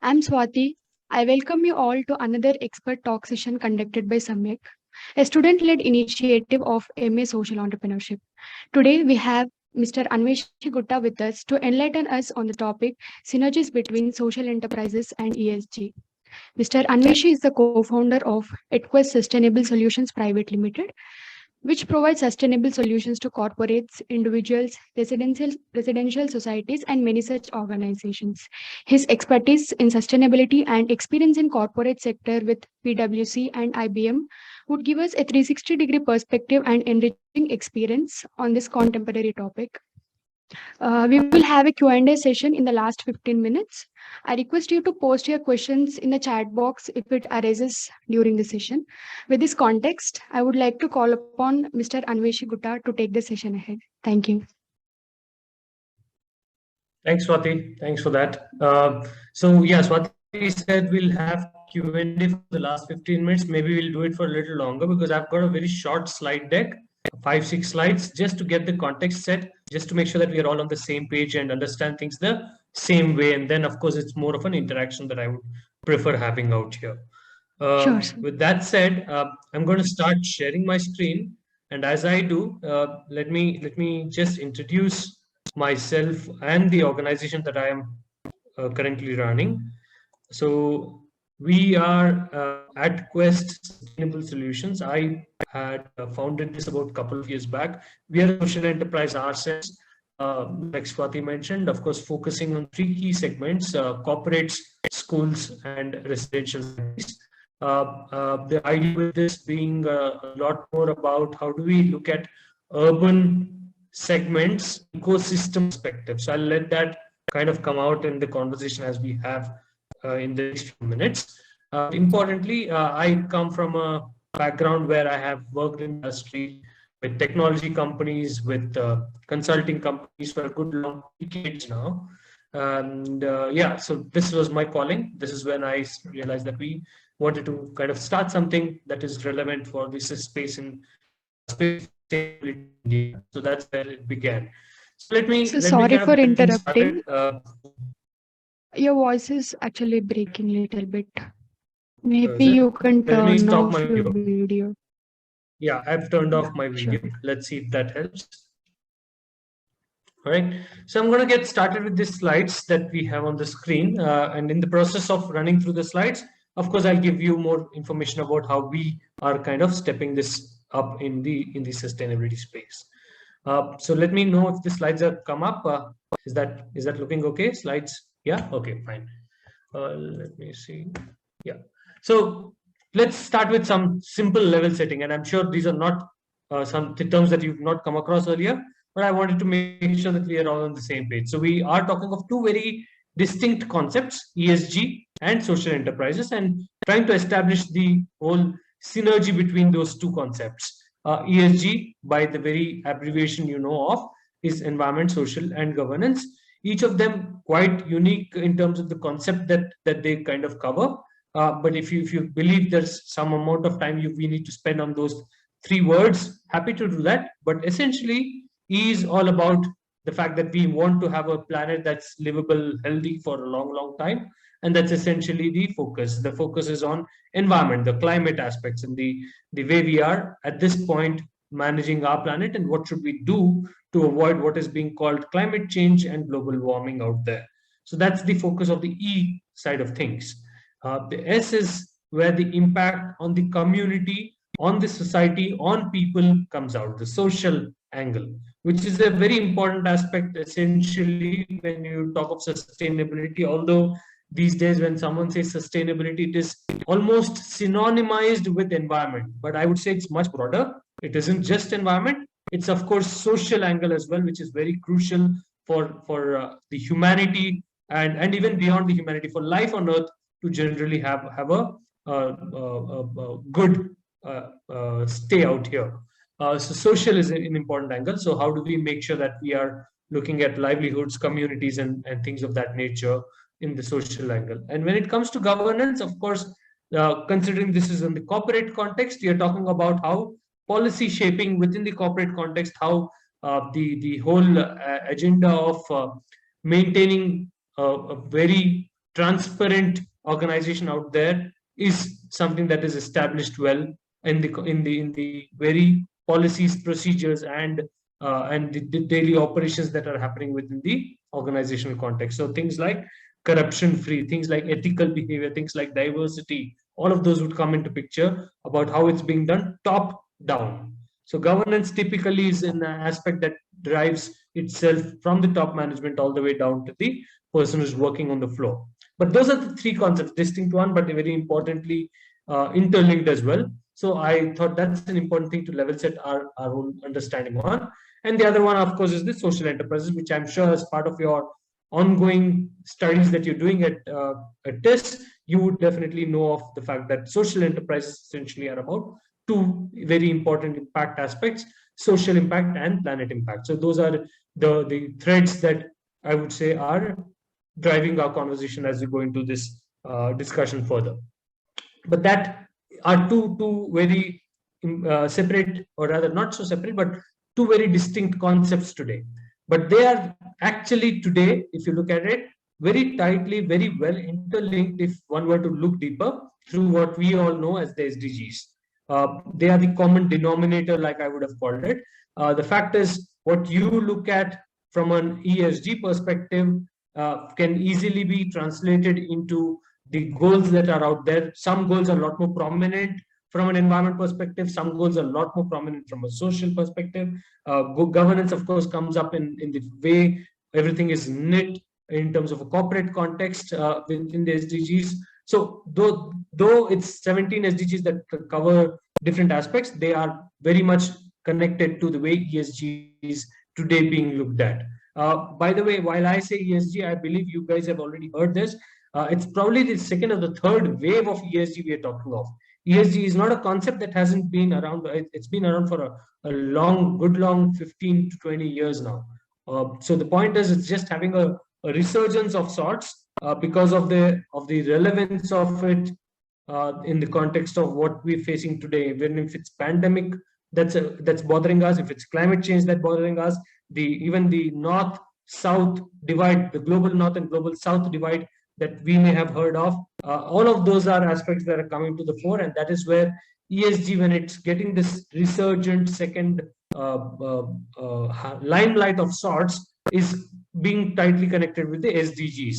I'm Swati. I welcome you all to another expert talk session conducted by Samyak, a student led initiative of MA Social Entrepreneurship. Today, we have Mr. Anveshi Gutta with us to enlighten us on the topic Synergies between Social Enterprises and ESG. Mr. Anveshi is the co founder of Edquest Sustainable Solutions Private Limited, which provides sustainable solutions to corporates, individuals, residential societies, and many such organizations. His expertise in sustainability and experience in corporate sector with PwC and IBM would give us a 360-degree perspective and enriching experience on this contemporary topic. We will have a Q&A session in the last 15 minutes. I request you to post your questions in the chat box if it arises during the session. With this context, I would like to call upon Mr. Anveshi Gutta to take the session ahead. Thank you. Thanks, Swati. Thanks for that. Swati said we'll have Q&A for the last 15 minutes. Maybe we'll do it for a little longer because I've got a very short slide deck, 5-6 slides, just to get the context set, just to make sure that we are all on the same page and understand things the same way. And then, of course, it's more of an interaction that I would prefer having out here. Sure. With that said, I'm going to start sharing my screen. And as I do, let me just introduce myself and the organization that I am currently running. So we are at Quest Sustainable Solutions. I had founded this about a couple of years back. We are a social enterprise ourselves, like Swati mentioned, of course, focusing on 3 key segments: corporates, schools, and residential cities. The idea with this being a lot more about how do we look at urban segments, ecosystem perspective. So I'll let that kind of come out in the conversation as we have in the next few minutes. Importantly, I come from a background where I have worked in industry with technology companies, with consulting companies for a good long decades now. And so this was my calling. This is when I realized that we wanted to kind of start something that is relevant for this space in space in India. So that's where it began. So let me sorry for interrupting. Your voice is actually breaking a little bit. Maybe you can turn off your video. Yeah, I've turned off my video. Sure. Let's see if that helps. All right. So I'm going to get started with the slides that we have on the screen. And in the process of running through the slides, of course, I'll give you more information about how we are kind of stepping this up in the sustainability space. So let me know if the slides have come up. Is that looking okay? Slides? Yeah. Okay. Fine. Let me see. Yeah. So let's start with some simple level setting, and I'm sure these are not some terms that you've not come across earlier, but I wanted to make sure that we are all on the same page. So we are talking of 2 very distinct concepts, ESG and social enterprises, and trying to establish the whole synergy between those 2 concepts. ESG, by the very abbreviation you know of, is environment, social, and governance. Each of them quite unique in terms of the concept that they kind of cover. But if you believe there's some amount of time we need to spend on those 3 words, happy to do that. But essentially, E is all about the fact that we want to have a planet that's livable, healthy for a long, long time. And that's essentially the focus. The focus is on environment, the climate aspects, and the way we are at this point managing our planet, and what should we do to avoid what is being called climate change and global warming out there. So that's the focus of the E side of things. The S is where the impact on the community, on the society, on people comes out, the social angle, which is a very important aspect essentially when you talk of sustainability. Although these days when someone says sustainability, it is almost synonymized with environment, but I would say it's much broader. It isn't just environment, it's of course social angle as well, which is very crucial for the humanity and even beyond the humanity, for life on earth to generally have a good stay out here. So social is an important angle. So how do we make sure that we are looking at livelihoods, communities, and things of that nature in the social angle? And when it comes to governance, of course, considering this is in the corporate context, you're talking about how policy shaping within the corporate context, how the whole agenda of maintaining a very transparent organization out there is something that is established well in the very policies, procedures, and the daily operations that are happening within the organizational context. So things like corruption free, things like ethical behavior, things like diversity, all of those would come into picture about how it's being done top down. So governance typically is an aspect that drives itself from the top management all the way down to the person who's working on the floor. But those are the three concepts, distinct one, but very importantly interlinked as well. So I thought that's an important thing to level set our own understanding on. And the other one, of course, is the social enterprises, which I'm sure as part of your ongoing studies that you're doing at TISS, you would definitely know of the fact that social enterprises essentially are about two very important impact aspects: social impact and planet impact. So those are the threads that I would say are driving our conversation as we go into this discussion further. But that are two very separate, or rather not so separate, but two very distinct concepts today. But they are actually today, if you look at it, very tightly, very well interlinked if one were to look deeper through what we all know as the SDGs. They are the common denominator, like I would have called it. The fact is, what you look at from an ESG perspective can easily be translated into the goals that are out there. Some goals are a lot more prominent from an environment perspective. Some goals are a lot more prominent from a social perspective. Governance, of course, comes up in the way everything is knit in terms of a corporate context within the SDGs. So though it's 17 SDGs that cover different aspects, they are very much connected to the way ESG is today being looked at. By the way, while I say ESG, I believe you guys have already heard this. It's probably the second or the third wave of ESG we are talking of. ESG is not a concept that hasn't been around. It's been around for a good long 15 to 20 years now. So the point is, it's just having a resurgence of sorts because of the relevance of it in the context of what we're facing today. Even if it's pandemic that's bothering us, if it's climate change that's bothering us, even the north-south divide, the global north and global south divide that we may have heard of, all of those are aspects that are coming to the fore, and that is where ESG, when it's getting this resurgent second limelight of sorts, is being tightly connected with the SDGs.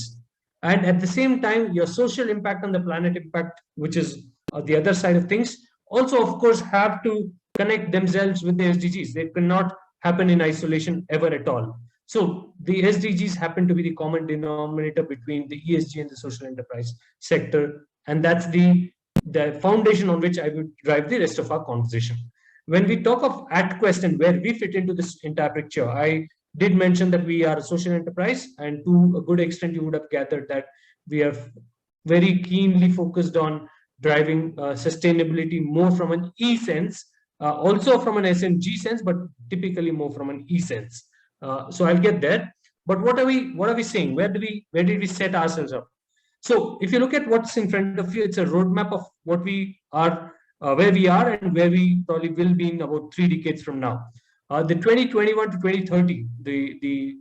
And at the same time, your social impact and the planet impact, which is the other side of things, also, of course, have to connect themselves with the SDGs. They cannot happen in isolation ever at all. So the SDGs happen to be the common denominator between the ESG and the social enterprise sector. And that's the foundation on which I would drive the rest of our conversation. When we talk of AtQuest and where we fit into this entire picture, I did mention that we are a social enterprise, and to a good extent, you would have gathered that we are very keenly focused on driving sustainability more from an E sense, also from an SNG sense, but typically more from an E sense. So I'll get there. But what are we saying? Where did we set ourselves up? So if you look at what's in front of you, it's a roadmap of what we are, where we are, and where we probably will be in about 3 decades from now. The 2021 to 2030, the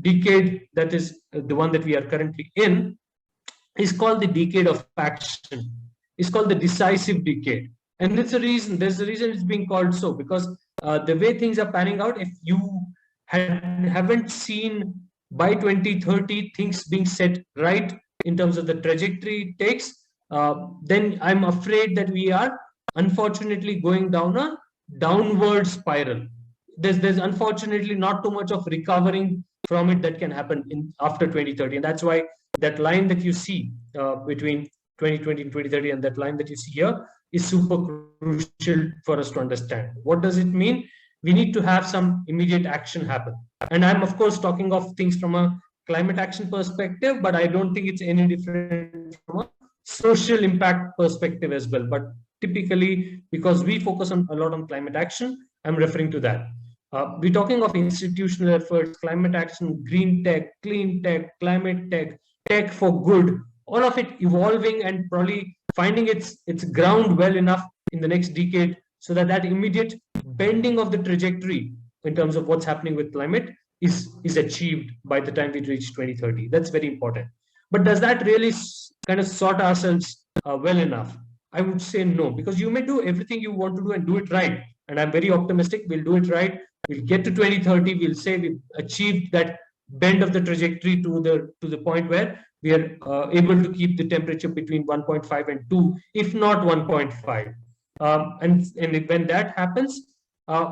decade that is the one that we are currently in, is called the decade of action. It's called the decisive decade. And there's a reason it's being called so, because the way things are panning out, if you haven't seen by 2030 things being set right in terms of the trajectory it takes, then I'm afraid that we are unfortunately going down a downward spiral. There's unfortunately not too much of recovering from it that can happen after 2030. And that's why that line that you see between 2020 and 2030 and that line that you see here is super crucial for us to understand. What does it mean? We need to have some immediate action happen. And I'm, of course, talking of things from a climate action perspective, but I don't think it's any different from a social impact perspective as well. But typically, because we focus a lot on climate action, I'm referring to that. We're talking of institutional efforts, climate action, green tech, clean tech, climate tech, tech for good, all of it evolving and probably finding its ground well enough in the next decade, so that immediate bending of the trajectory in terms of what's happening with climate is achieved by the time we reach 2030. That's very important. But does that really kind of sort ourselves well enough? I would say no, because you may do everything you want to do and do it right. And I'm very optimistic we'll do it right. We'll get to 2030. We'll say we've achieved that bend of the trajectory to the point where we are able to keep the temperature between 1.5 and 2, if not 1.5. And when that happens,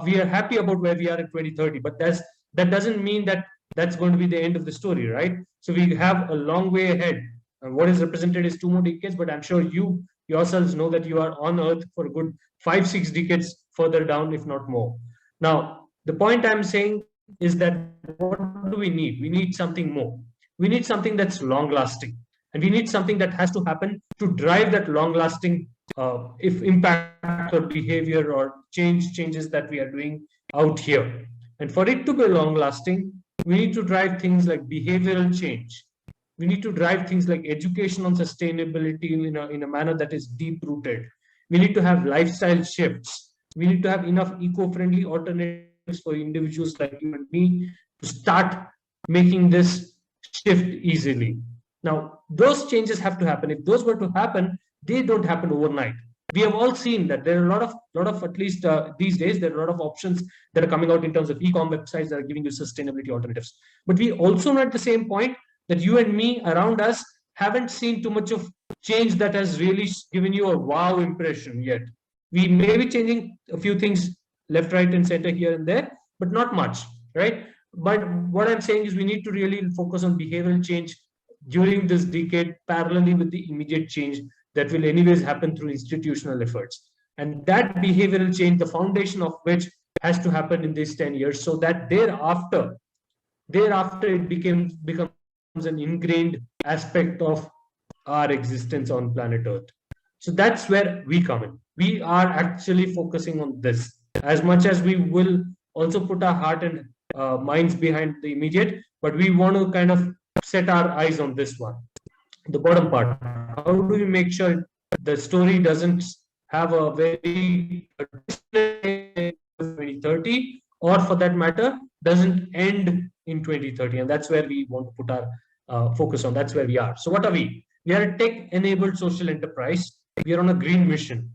we are happy about where we are in 2030. But that doesn't mean that that's going to be the end of the story, right? So we have a long way ahead. And what is represented is 2 more decades, but I'm sure you yourselves know that you are on Earth for a good 5-6 decades further down, if not more. Now, the point I'm saying is that what do we need? We need something more. We need something that's long lasting. And we need something that has to happen to drive that long lasting if impact or behavior or changes that we are doing out here. And for it to be long lasting, we need to drive things like behavioral change. We need to drive things like education on sustainability in a manner that is deep rooted. We need to have lifestyle shifts. We need to have enough eco-friendly alternatives for individuals like you and me to start making this shift easily. Now, those changes have to happen. If those were to happen, they don't happen overnight. We have all seen that there are a lot of at least these days, there are a lot of options that are coming out in terms of e-com websites that are giving you sustainability alternatives. But we also know at the same point that you and me around us haven't seen too much of change that has really given you a wow impression yet. We may be changing a few things left, right, and center here and there, but not much, right? But what I'm saying is we need to really focus on behavioral change during this decade, parallelly with the immediate change that will anyways happen through institutional efforts. And that behavioral change, the foundation of which has to happen in these 10 years, so that thereafter it becomes an ingrained aspect of our existence on planet Earth. So that's where we come in. We are actually focusing on this as much as we will also put our heart and minds behind the immediate, but we want to kind of set our eyes on this one. The bottom part, how do we make sure the story doesn't have a very 2030, or for that matter, doesn't end in 2030? And that's where we want to put our focus on. That's where we are. So what are we? We are a tech-enabled social enterprise. We are on a green mission.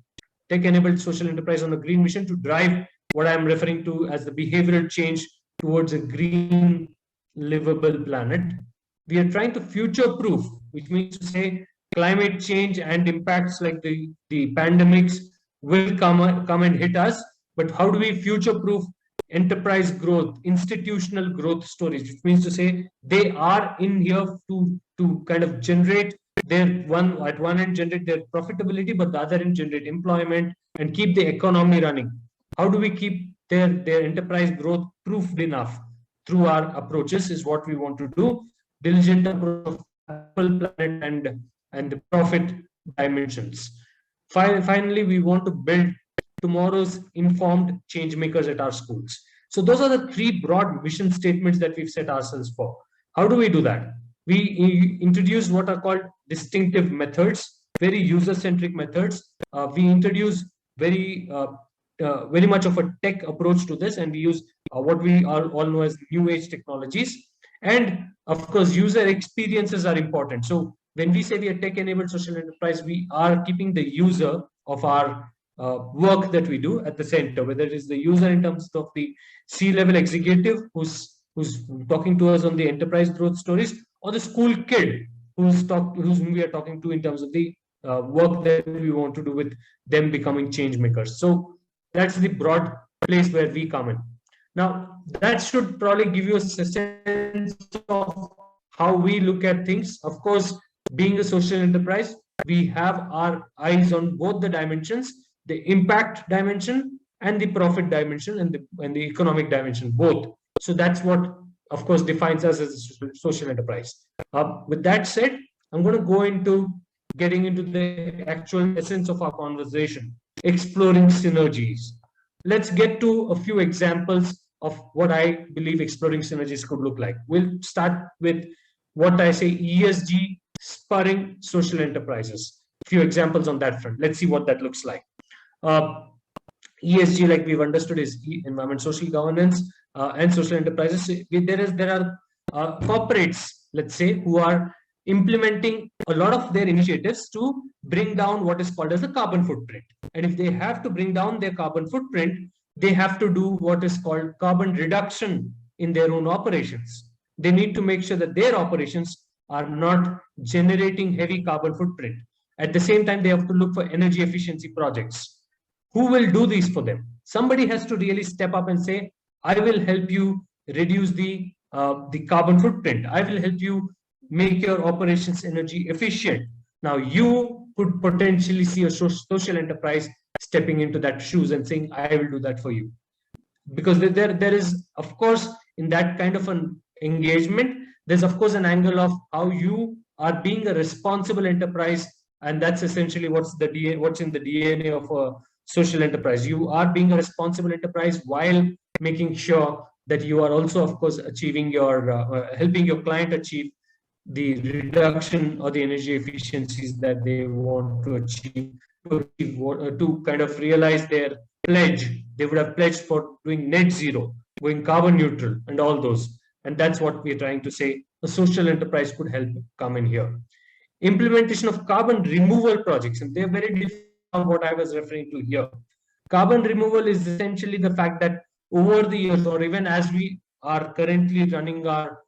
Tech-enabled social enterprise on a green mission to drive what I'm referring to as the behavioral change towards a green, livable planet. We are trying to future-proof, which means to say climate change and impacts like the pandemics will come and hit us. But how do we future-proof enterprise growth, institutional growth stories, which means to say they are in here to kind of generate at one end generate their profitability, but the other end generate employment and keep the economy running. How do we keep their enterprise growth proofed enough through our approaches is what we want to do. Diligent approach of planet and the profit dimensions. Finally, we want to build tomorrow's informed change makers at our schools. So those are the three broad mission statements that we've set ourselves for. How do we do that? We introduce what are called distinctive methods, very user-centric methods. We introduce very much of a tech approach to this, and we use what we all know as new age technologies. And of course, user experiences are important. So when we say we are tech-enabled social enterprise, we are keeping the user of our work that we do at the center, whether it is the user in terms of the C-level executive who's talking to us on the enterprise growth stories, or the school kid whom we are talking to in terms of the work that we want to do with them becoming change makers. So that's the broad place where we come in. Now, that should probably give you a sense of how we look at things. Of course, being a social enterprise, we have our eyes on both the dimensions, the impact dimension and the profit dimension and the economic dimension, both. So that's what, of course, defines us as a social enterprise. With that said, I'm going to go into getting into the actual essence of our conversation, exploring synergies. Let's get to a few examples of what I believe exploring synergies could look like. We'll start with what I say ESG spurring social enterprises. A few examples on that front. Let's see what that looks like. ESG, like we've understood, is environment, social governance, and social enterprises. There are corporates, let's say, who are implementing a lot of their initiatives to bring down what is called as the carbon footprint. And if they have to bring down their carbon footprint, they have to do what is called carbon reduction in their own operations. They need to make sure that their operations are not generating heavy carbon footprint. At the same time, they have to look for energy efficiency projects. Who will do these for them? Somebody has to really step up and say, I will help you reduce the carbon footprint. I will help you make your operations energy efficient. Now, you could potentially see a social enterprise stepping into that shoes and saying, I will do that for you. Because there is, of course, in that kind of an engagement, there's, of course, an angle of how you are being a responsible enterprise. And that's essentially what's in the DNA of a social enterprise. You are being a responsible enterprise while making sure that you are also, of course, achieving your, helping your client achieve the reduction or the energy efficiencies that they want to achieve, to kind of realize their pledge. They would have pledged for doing net zero, going carbon neutral, and all those. And that's what we're trying to say. A social enterprise could help come in here. Implementation of carbon removal projects, and they're very different from what I was referring to here. Carbon removal is essentially the fact that over the years, or even as we are currently running our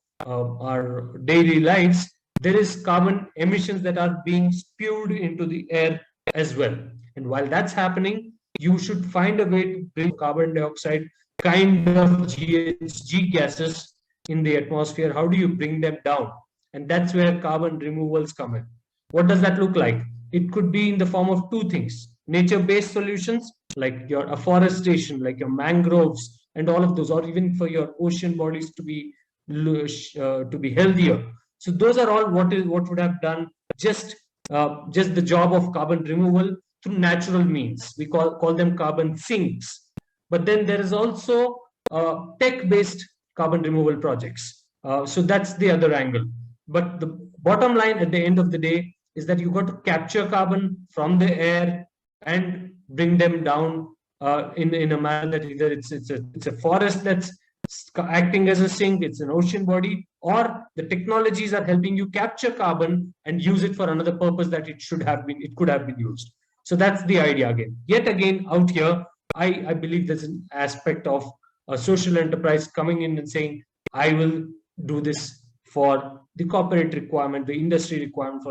daily lives, there is carbon emissions that are being spewed into the air as well. And while that's happening, you should find a way to bring carbon dioxide kind of GHG gases in the atmosphere. How do you bring them down? And that's where carbon removals come in. What does that look like? It could be in the form of two things: nature-based solutions, like your afforestation, like your mangroves, and all of those, or even for your ocean bodies to be healthier. So those are all what would have done just the job of carbon removal through natural means. We call them carbon sinks. But then there is also tech-based carbon removal projects. So that's the other angle. But the bottom line at the end of the day is that you got to capture carbon from the air and bring them down in a manner that either it's a forest that's acting as a sink, it's an ocean body, or the technologies are helping you capture carbon and use it for another purpose that it could have been used. So that's the idea again. Yet again, out here, I believe there's an aspect of a social enterprise coming in and saying, I will do this for the corporate requirement, the industry requirement,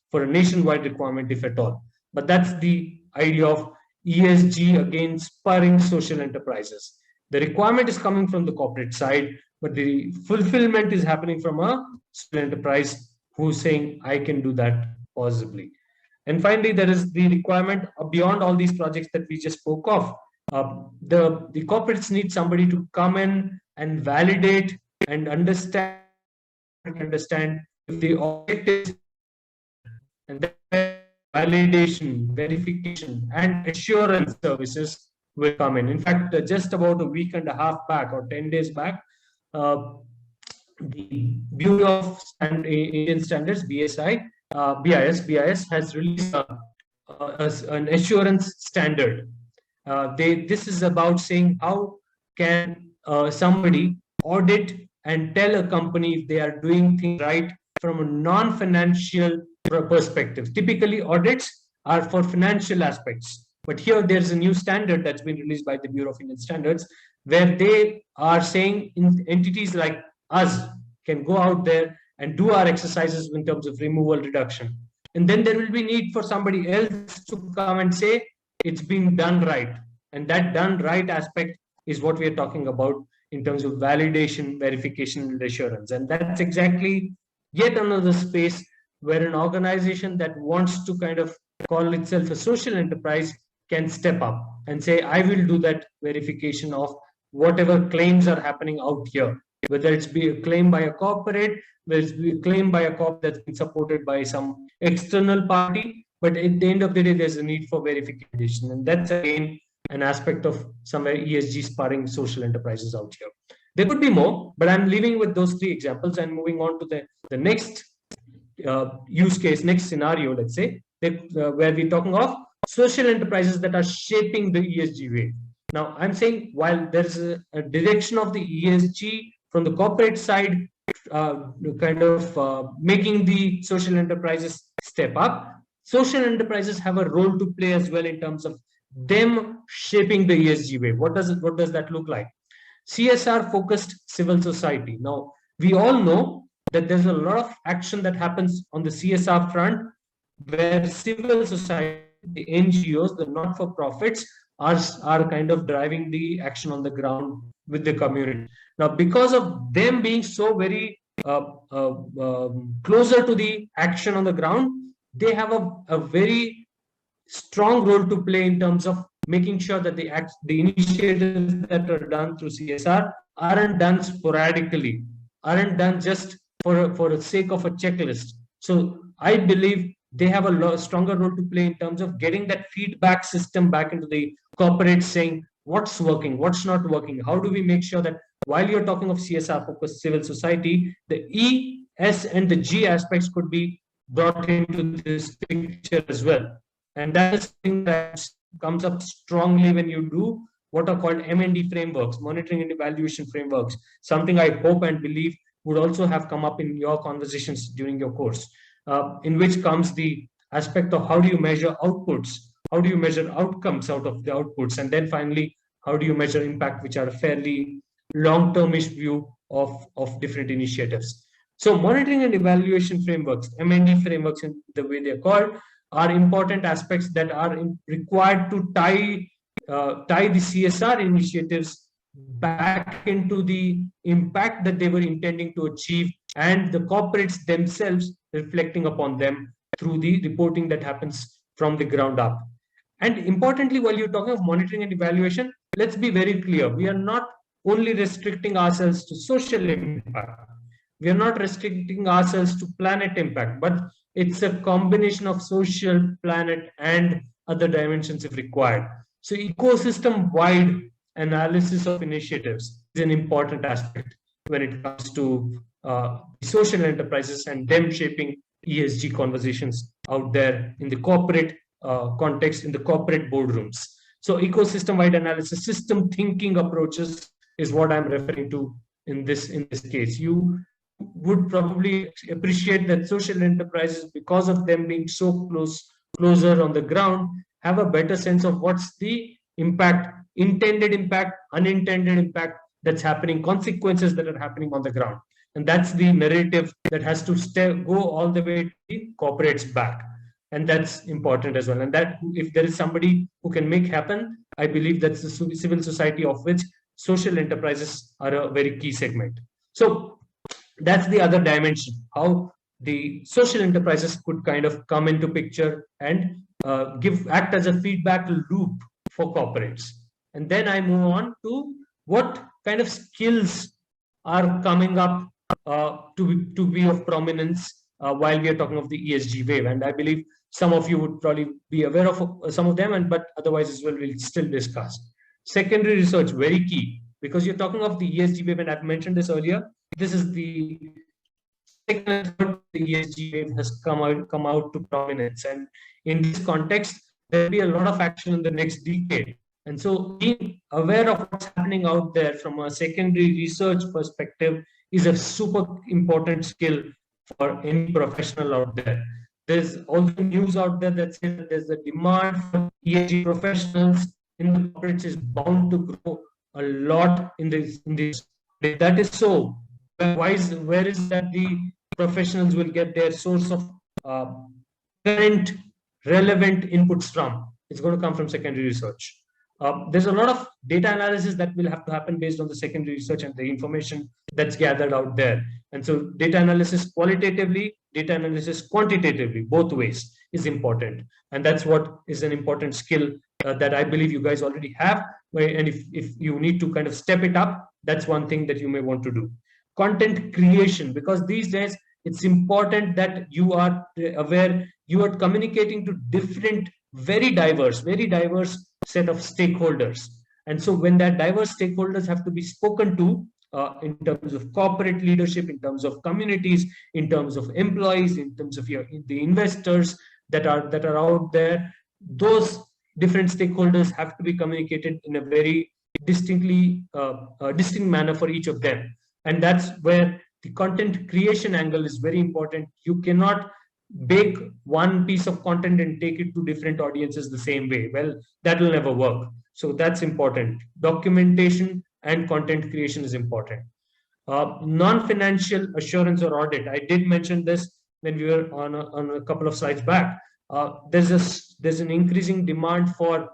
for a nationwide requirement, if at all. But that's the idea of ESG, again, spurring social enterprises. The requirement is coming from the corporate side, but the fulfillment is happening from a social enterprise who's saying, I can do that possibly. And finally, there is the requirement beyond all these projects that we just spoke of. The corporates need somebody to come in and validate and understand if the objectives, and then validation, verification, and assurance services will come in. In fact, just about a week and a half back, or 10 days back, the Bureau of Indian Standards, BIS has released an assurance standard. This is about saying how can somebody audit and tell a company if they are doing things right from a non-financial perspective. Typically, audits are for financial aspects. But here there's a new standard that's been released by the Bureau of Indian Standards, where they are saying entities like us can go out there and do our exercises in terms of removal reduction. And then there will be need for somebody else to come and say, it's been done right. And that done right aspect is what we are talking about in terms of validation, verification, and assurance. And that's exactly yet another space where an organization that wants to kind of call itself a social enterprise can step up and say, I will do that verification of whatever claims are happening out here, whether it's be a claim by a corporate, whether it's be a claim by a corp that's been supported by some external party. But at the end of the day, there's a need for verification. And that's again an aspect of somewhere ESG spurring social enterprises out here. There could be more, but I'm leaving with those three examples and moving on to the next use case, next scenario, let's say, where we're talking of social enterprises that are shaping the ESG way. Now, I'm saying while there's a direction of the ESG from the corporate side, making the social enterprises step up. Social enterprises have a role to play as well in terms of them shaping the ESG way. What does that look like? CSR focused civil society. Now, we all know that there's a lot of action that happens on the CSR front where civil society, the NGOs, the not for profits are kind of driving the action on the ground with the community. Now, because of them being so very closer to the action on the ground, they have a very strong role to play in terms of making sure that the initiatives that are done through CSR aren't done sporadically, aren't done just for the sake of a checklist. So I believe they have a stronger role to play in terms of getting that feedback system back into the corporate, saying what's working, what's not working. How do we make sure that while you're talking of CSR focused civil society, the E, S, and the G aspects could be brought into this picture as well. And that is something that comes up strongly when you do what are called M&E frameworks, monitoring and evaluation frameworks, something I hope and believe would also have come up in your conversations during your course, in which comes the aspect of how do you measure outputs, how do you measure outcomes out of the outputs, and then finally, how do you measure impact, which are a fairly long-termish view of different initiatives. So monitoring and evaluation frameworks, M&E frameworks in the way they're called, are important aspects that are required to tie the CSR initiatives back into the impact that they were intending to achieve, and the corporates themselves reflecting upon them through the reporting that happens from the ground up. And importantly, while you're talking of monitoring and evaluation, let's be very clear. We are not only restricting ourselves to social impact. We are not restricting ourselves to planet impact, but it's a combination of social, planet, and other dimensions if required. So ecosystem-wide analysis of initiatives is an important aspect when it comes to social enterprises and them shaping ESG conversations out there in the corporate context, in the corporate boardrooms. So ecosystem-wide analysis, system thinking approaches is what I'm referring to in this case. You would probably appreciate that social enterprises, because of them being so closer on the ground, have a better sense of what's the impact, intended impact, unintended impact that's happening, consequences that are happening on the ground. And that's the narrative that has to go all the way to the corporates back. And that's important as well. And that if there is somebody who can make happen, I believe that's the civil society, of which social enterprises are a very key segment. So that's the other dimension, how the social enterprises could kind of come into picture and act as a feedback loop for corporates. And then I move on to what kind of skills are coming up to be of prominence while we are talking of the ESG wave. And I believe some of you would probably be aware of some of them, but otherwise as well, we'll still discuss. Secondary research, very key, because you're talking of the ESG wave, and I've mentioned this earlier. This is the second and third the ESG wave has come out to prominence, and in this context, there will be a lot of action in the next decade. And so, being aware of what's happening out there from a secondary research perspective is a super important skill for any professional out there. There's also news out there that says that there's a demand for ESG professionals in the corporates is bound to grow a lot in this. If that is so, where is that the professionals will get their source of current relevant inputs from? It's going to come from secondary research. There's a lot of data analysis that will have to happen based on the secondary research and the information that's gathered out there. And so data analysis qualitatively, data analysis quantitatively, both ways is important. And that's what is an important skill that I believe you guys already have. And if you need to kind of step it up, that's one thing that you may want to do. Content creation, because these days it's important that you are aware, you are communicating to different, very diverse set of stakeholders. And so when that diverse stakeholders have to be spoken to in terms of corporate leadership, in terms of communities, in terms of employees, in terms of the investors that are out there, those different stakeholders have to be communicated in a very distinct manner for each of them. And that's where the content creation angle is very important. You cannot bake one piece of content and take it to different audiences the same way. Well, that will never work. So that's important. Documentation and content creation is important. Non-financial assurance or audit. I did mention this when we were on a couple of slides back. There's an increasing demand for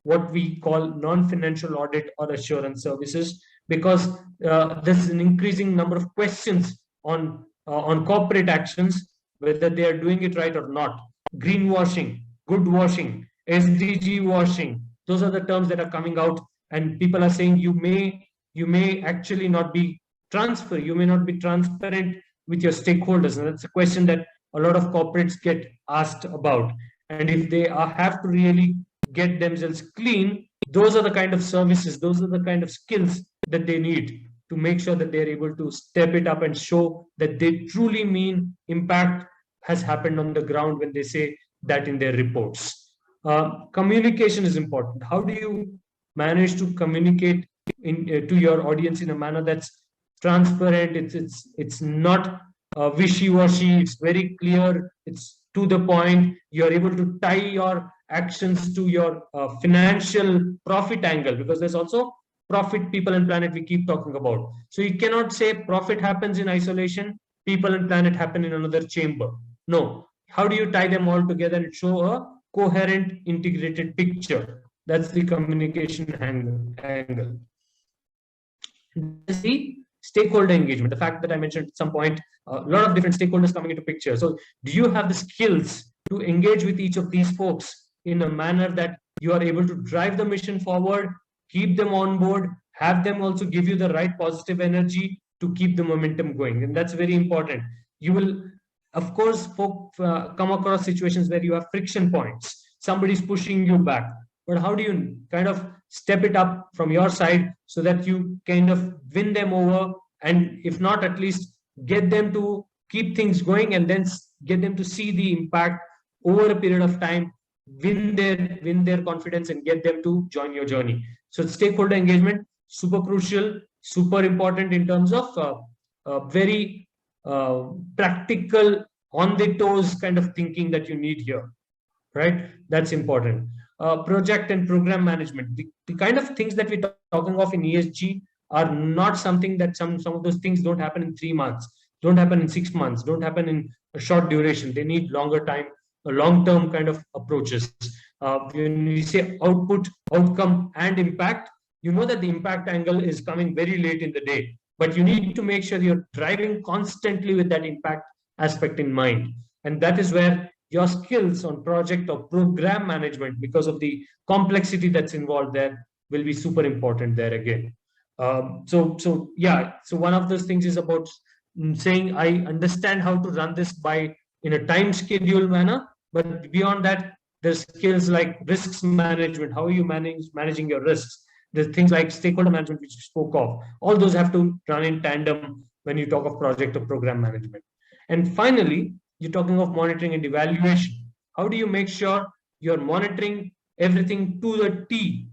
what we call non-financial audit or assurance services, because there's an increasing number of questions on corporate actions, whether they are doing it right or not. Greenwashing, good washing, SDG washing. Those are the terms that are coming out, and people are saying you may actually not be you may not be transparent with your stakeholders, and that's a question that a lot of corporates get asked about. And if they have to really get themselves clean, those are the kind of services, those are the kind of skills that they need to make sure that they're able to step it up and show that they truly mean impact has happened on the ground when they say that in their reports. Communication is important. How do you manage to communicate to your audience in a manner that's transparent? It's not wishy-washy. It's very clear. It's to the point. You're able to tie your actions to your financial profit angle, because there's also profit, people and planet we keep talking about. So you cannot say profit happens in isolation, people and planet happen in another chamber. No. How do you tie them all together and show a coherent, integrated picture? That's the communication angle. That's the stakeholder engagement. The fact that I mentioned at some point, a lot of different stakeholders coming into picture. So do you have the skills to engage with each of these folks in a manner that you are able to drive the mission forward, keep them on board, have them also give you the right positive energy to keep the momentum going? And that's very important. You will, of course, come across situations where you have friction points. Somebody's pushing you back. But how do you kind of step it up from your side so that you kind of win them over, and if not, at least get them to keep things going, and then get them to see the impact over a period of time, win their confidence, and get them to join your journey. So stakeholder engagement, super crucial, super important in terms of very practical, on the toes kind of thinking that you need here, right? That's important. Project and program management. The kind of things that we're talking of in ESG are not something that some of those things don't happen in 3 months, don't happen in 6 months, don't happen in a short duration. They need longer time, long-term kind of approaches. When we say output, outcome, and impact, you know that the impact angle is coming very late in the day, but you need to make sure you're driving constantly with that impact aspect in mind. And that is where your skills on project or program management, because of the complexity that's involved there, will be super important there again. So one of those things is about saying I understand how to run this in a time schedule manner, but beyond that, there's skills like risks management. How are you managing your risks? There's things like stakeholder management, which you spoke of. All those have to run in tandem when you talk of project or program management. And finally, you're talking of monitoring and evaluation. How do you make sure you're monitoring everything to the T,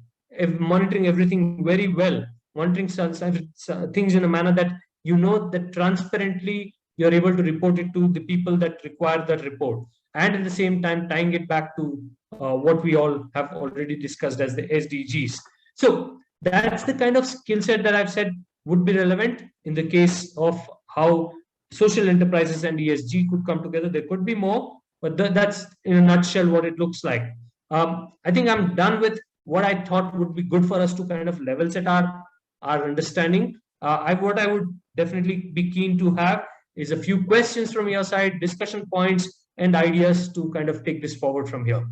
monitoring everything very well, monitoring things in a manner that you know that transparently you're able to report it to the people that require that report, and at the same time tying it back to what we all have already discussed as the SDGs. So that's the kind of skill set that I've said would be relevant in the case of how social enterprises and ESG could come together. There could be more, but that's in a nutshell what it looks like. I think I'm done with what I thought would be good for us to kind of level set our understanding. What I would definitely be keen to have is a few questions from your side, discussion points, and ideas to kind of take this forward from here.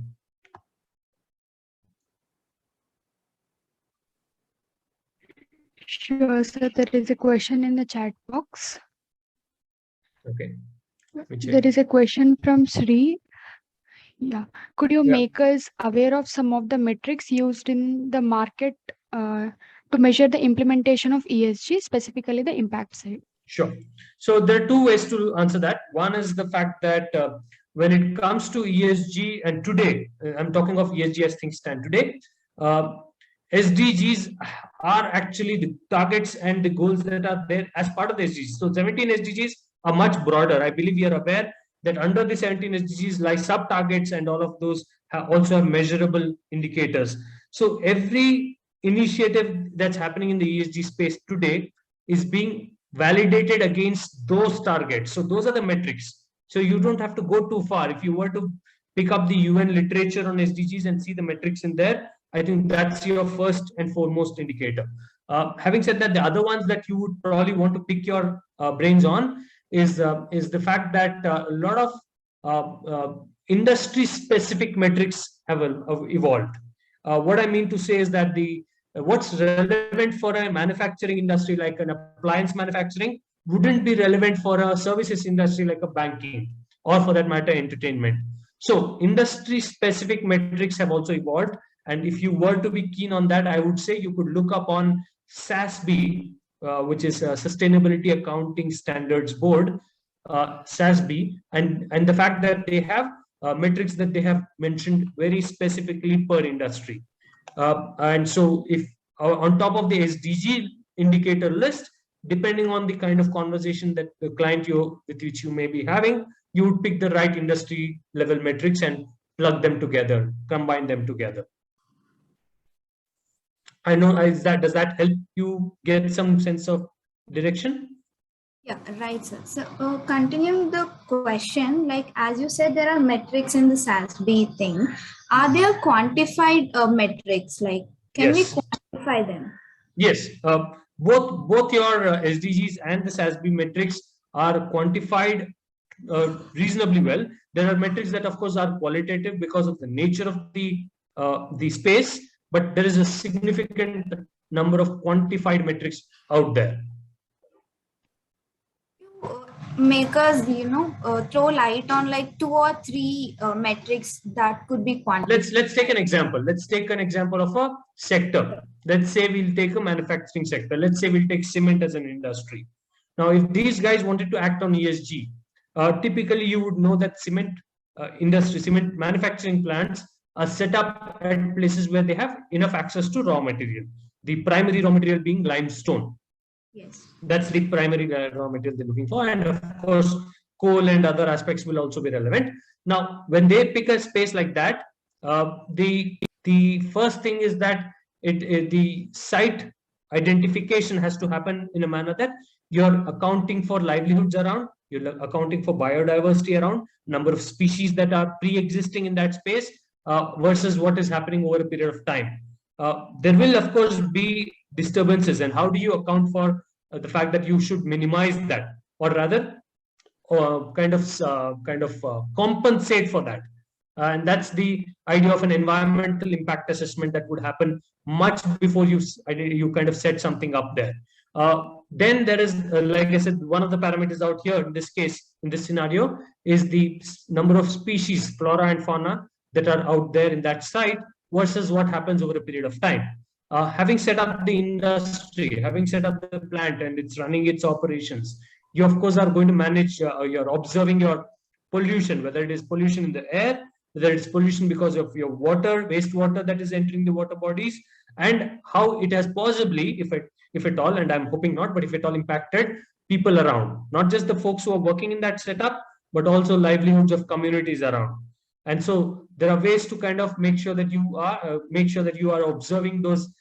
Sure, sir. There is a question in the chat box. Okay. There is a question from Sri. Yeah. Could you make us aware of some of the metrics used in the market to measure the implementation of ESG, specifically the impact side? Sure. So there are two ways to answer that. One is the fact that when it comes to ESG, and today, I'm talking of ESG as things stand today, SDGs are actually the targets and the goals that are there as part of the SDGs. So 17 SDGs are much broader. I believe you are aware that under the 17 SDGs lie sub targets, and all of those also have measurable indicators. So every initiative that's happening in the ESG space today is being validated against those targets. So those are the metrics. So you don't have to go too far. If you were to pick up the UN literature on SDGs and see the metrics in there, I think that's your first and foremost indicator. Having said that, the other ones that you would probably want to pick your brains on is the fact that a lot of industry-specific metrics have evolved. What I mean to say is that what's relevant for a manufacturing industry like an appliance manufacturing wouldn't be relevant for a services industry like a banking, or for that matter, entertainment. So industry-specific metrics have also evolved. And if you were to be keen on that, I would say you could look up on SASB, which is Sustainability Accounting Standards Board, SASB, and the fact that they have metrics that they have mentioned very specifically per industry. And so if on top of the SDG indicator list, depending on the kind of conversation that the client with which you may be having, you would pick the right industry level metrics and plug them together, combine them together. I know, does that help you get some sense of direction? Yeah, right, sir. So continuing the question, like as you said, there are metrics in the SASB thing. Are there quantified metrics? Like, can we quantify them? Yes, both your SDGs and the SASB metrics are quantified reasonably well. There are metrics that, of course, are qualitative because of the nature of the space, but there is a significant number of quantified metrics out there. Make us, throw light on like 2 or 3 metrics that could be quantified. Let's take an example. Let's take an example of a sector. Let's say we'll take a manufacturing sector. Let's say we'll take cement as an industry. Now, if these guys wanted to act on ESG, typically you would know that cement manufacturing plants are set up at places where they have enough access to raw material. The primary raw material being limestone. Yes. That's the primary raw material they're looking for. And of course, coal and other aspects will also be relevant. Now, when they pick a space like that, the first thing is that the site identification has to happen in a manner that you're accounting for livelihoods around, you're accounting for biodiversity around, number of species that are pre-existing in that space versus what is happening over a period of time. There will, of course, be disturbances, and how do you account for the fact that you should minimize that, or rather kind of compensate for that? And that's the idea of an environmental impact assessment that would happen much before you kind of set something up there. Then there is, like I said, one of the parameters out here in this case, in this scenario, is the number of species, flora and fauna, that are out there in that site versus what happens over a period of time. Having set up the industry, having set up the plant and it's running its operations, you of course are going to manage, you're observing your pollution, whether it is pollution in the air, whether it's pollution because of your water, wastewater that is entering the water bodies, and how it has possibly, if at all, and I'm hoping not, but if at all, impacted people around, not just the folks who are working in that setup, but also livelihoods of communities around. And so there are ways to kind of make sure that you are observing those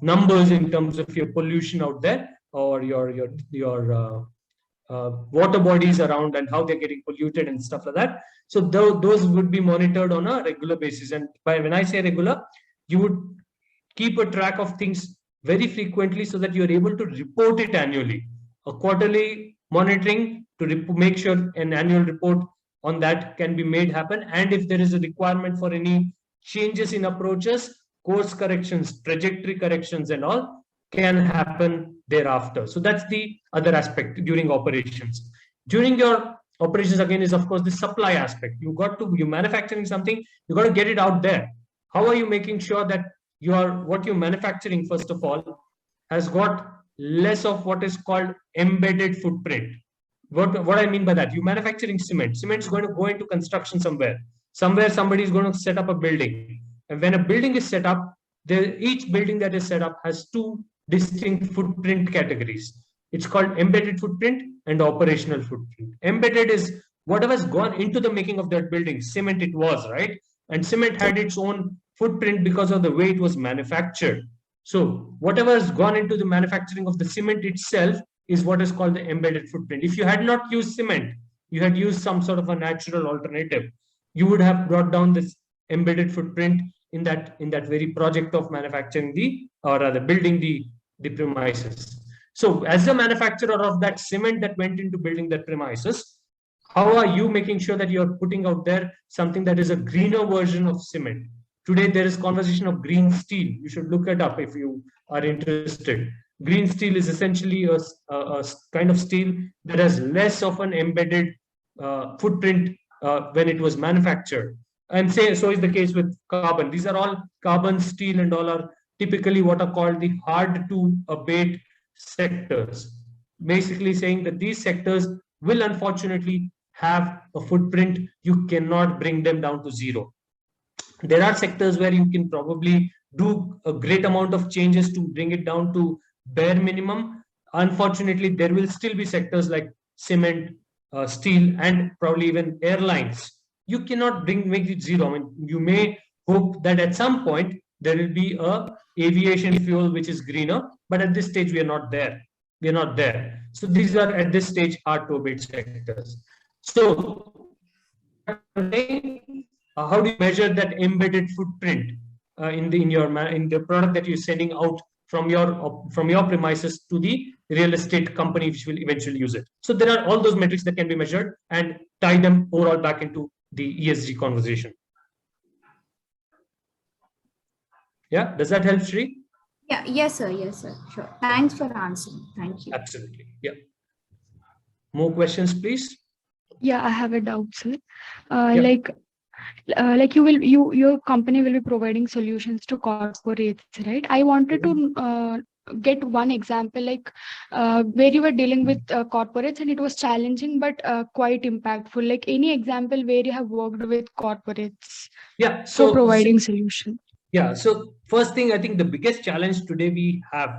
numbers in terms of your pollution out there, or your water bodies around and how they're getting polluted and stuff like that. So those would be monitored on a regular basis. And when I say regular, you would keep a track of things very frequently so that you're able to report it annually. A quarterly monitoring to make sure an annual report on that can be made happen. And if there is a requirement for any changes in approaches, course corrections, trajectory corrections and all can happen thereafter. So that's the other aspect during operations. During your operations, again, is of course the supply aspect. You're manufacturing something, you got to get it out there. How are you making sure that what you're manufacturing, first of all, has got less of what is called embedded footprint? What I mean by that, you're manufacturing cement. Cement is going to go into construction somewhere. Somebody is going to set up a building. And when a building is set up, each building that is set up has two distinct footprint categories. It's called embedded footprint and operational footprint. Embedded is whatever's gone into the making of that building. Cement it was, right? And cement had its own footprint because of the way it was manufactured. So whatever has gone into the manufacturing of the cement itself is what is called the embedded footprint. If you had not used cement, you had used some sort of a natural alternative, you would have brought down this embedded footprint in that very project of manufacturing or rather building the premises. So as a manufacturer of that cement that went into building that premises, how are you making sure that you're putting out there something that is a greener version of cement? Today, there is conversation of green steel. You should look it up if you are interested. Green steel is essentially a kind of steel that has less of an embedded footprint when it was manufactured. And so is the case with carbon. These are all carbon, steel, and all are typically what are called the hard to abate sectors. Basically saying that these sectors will unfortunately have a footprint. You cannot bring them down to zero. There are sectors where you can probably do a great amount of changes to bring it down to bare minimum. Unfortunately, there will still be sectors like cement, steel, and probably even airlines. You cannot make it zero. I mean, you may hope that at some point there will be a aviation fuel which is greener, but at this stage we are not there. We are not there. So these are at this stage hard to abate sectors. So how do you measure that embedded footprint in the product that you're sending out from your premises to the real estate company which will eventually use it? So there are all those metrics that can be measured and tie them overall back into the ESG conversation. Yeah, does that help, Shri? Yeah, yes, sir. Yes, sir. Sure. Thanks for answering. Thank you. Absolutely. Yeah. More questions, please. Yeah, I have a doubt, sir. Like your company will be providing solutions to corporates, right? I wanted to get one example, like where you were dealing with corporates and it was challenging but quite impactful. Like any example where you have worked with corporates, yeah, for providing solution. Yeah. So first thing, I think the biggest challenge today we have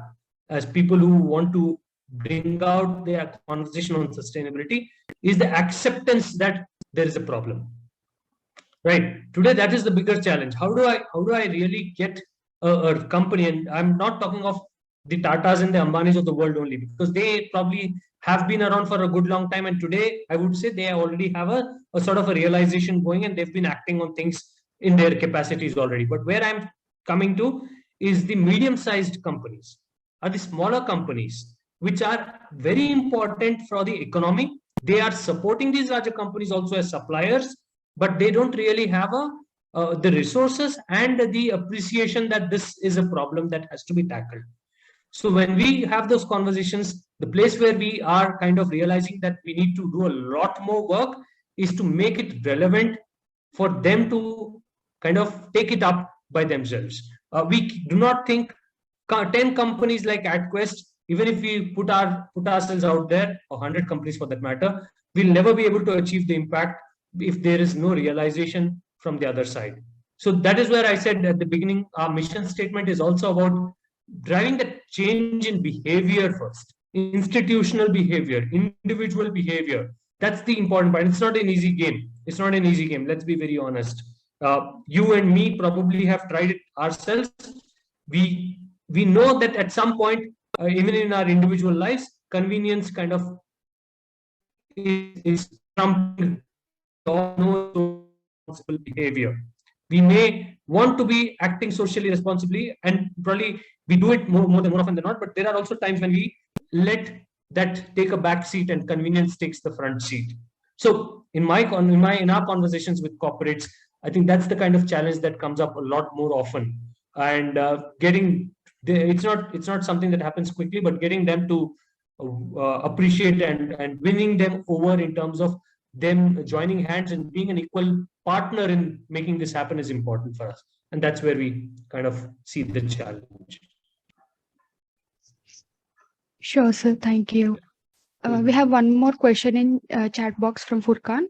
as people who want to bring out their conversation on sustainability is the acceptance that there is a problem. Right. Today, that is the bigger challenge. How do I really get a company? And I'm not talking of the Tatas and the Ambanis of the world only, because they probably have been around for a good long time. And today, I would say they already have a sort of a realization going, and they've been acting on things in their capacities already. But where I'm coming to is the medium-sized companies, are the smaller companies, which are very important for the economy. They are supporting these larger companies also as suppliers, but they don't really have the resources and the appreciation that this is a problem that has to be tackled. So when we have those conversations, the place where we are kind of realizing that we need to do a lot more work is to make it relevant for them to kind of take it up by themselves. We do not think 10 companies like AdQuest, even if we put ourselves out there, or 100 companies for that matter, we'll never be able to achieve the impact if there is no realization from the other side. So that is where I said at the beginning, our mission statement is also about driving the change in behavior first, institutional behavior, individual behavior. That's the important part. It's not an easy game. It's not an easy game. Let's be very honest. You and me probably have tried it ourselves. We know that at some point, even in our individual lives, convenience kind of is trumping responsible behavior. We may want to be acting socially responsibly, and probably we do it more often than not, but there are also times when we let that take a back seat and convenience takes the front seat. So in our conversations with corporates, I think that's the kind of challenge that comes up a lot more often. And it's not something that happens quickly, but getting them to appreciate and winning them over in terms of them joining hands and being an equal partner in making this happen is important for us. And that's where we kind of see the challenge. Sure, sir. Thank you. We have one more question in chat box from Furkan.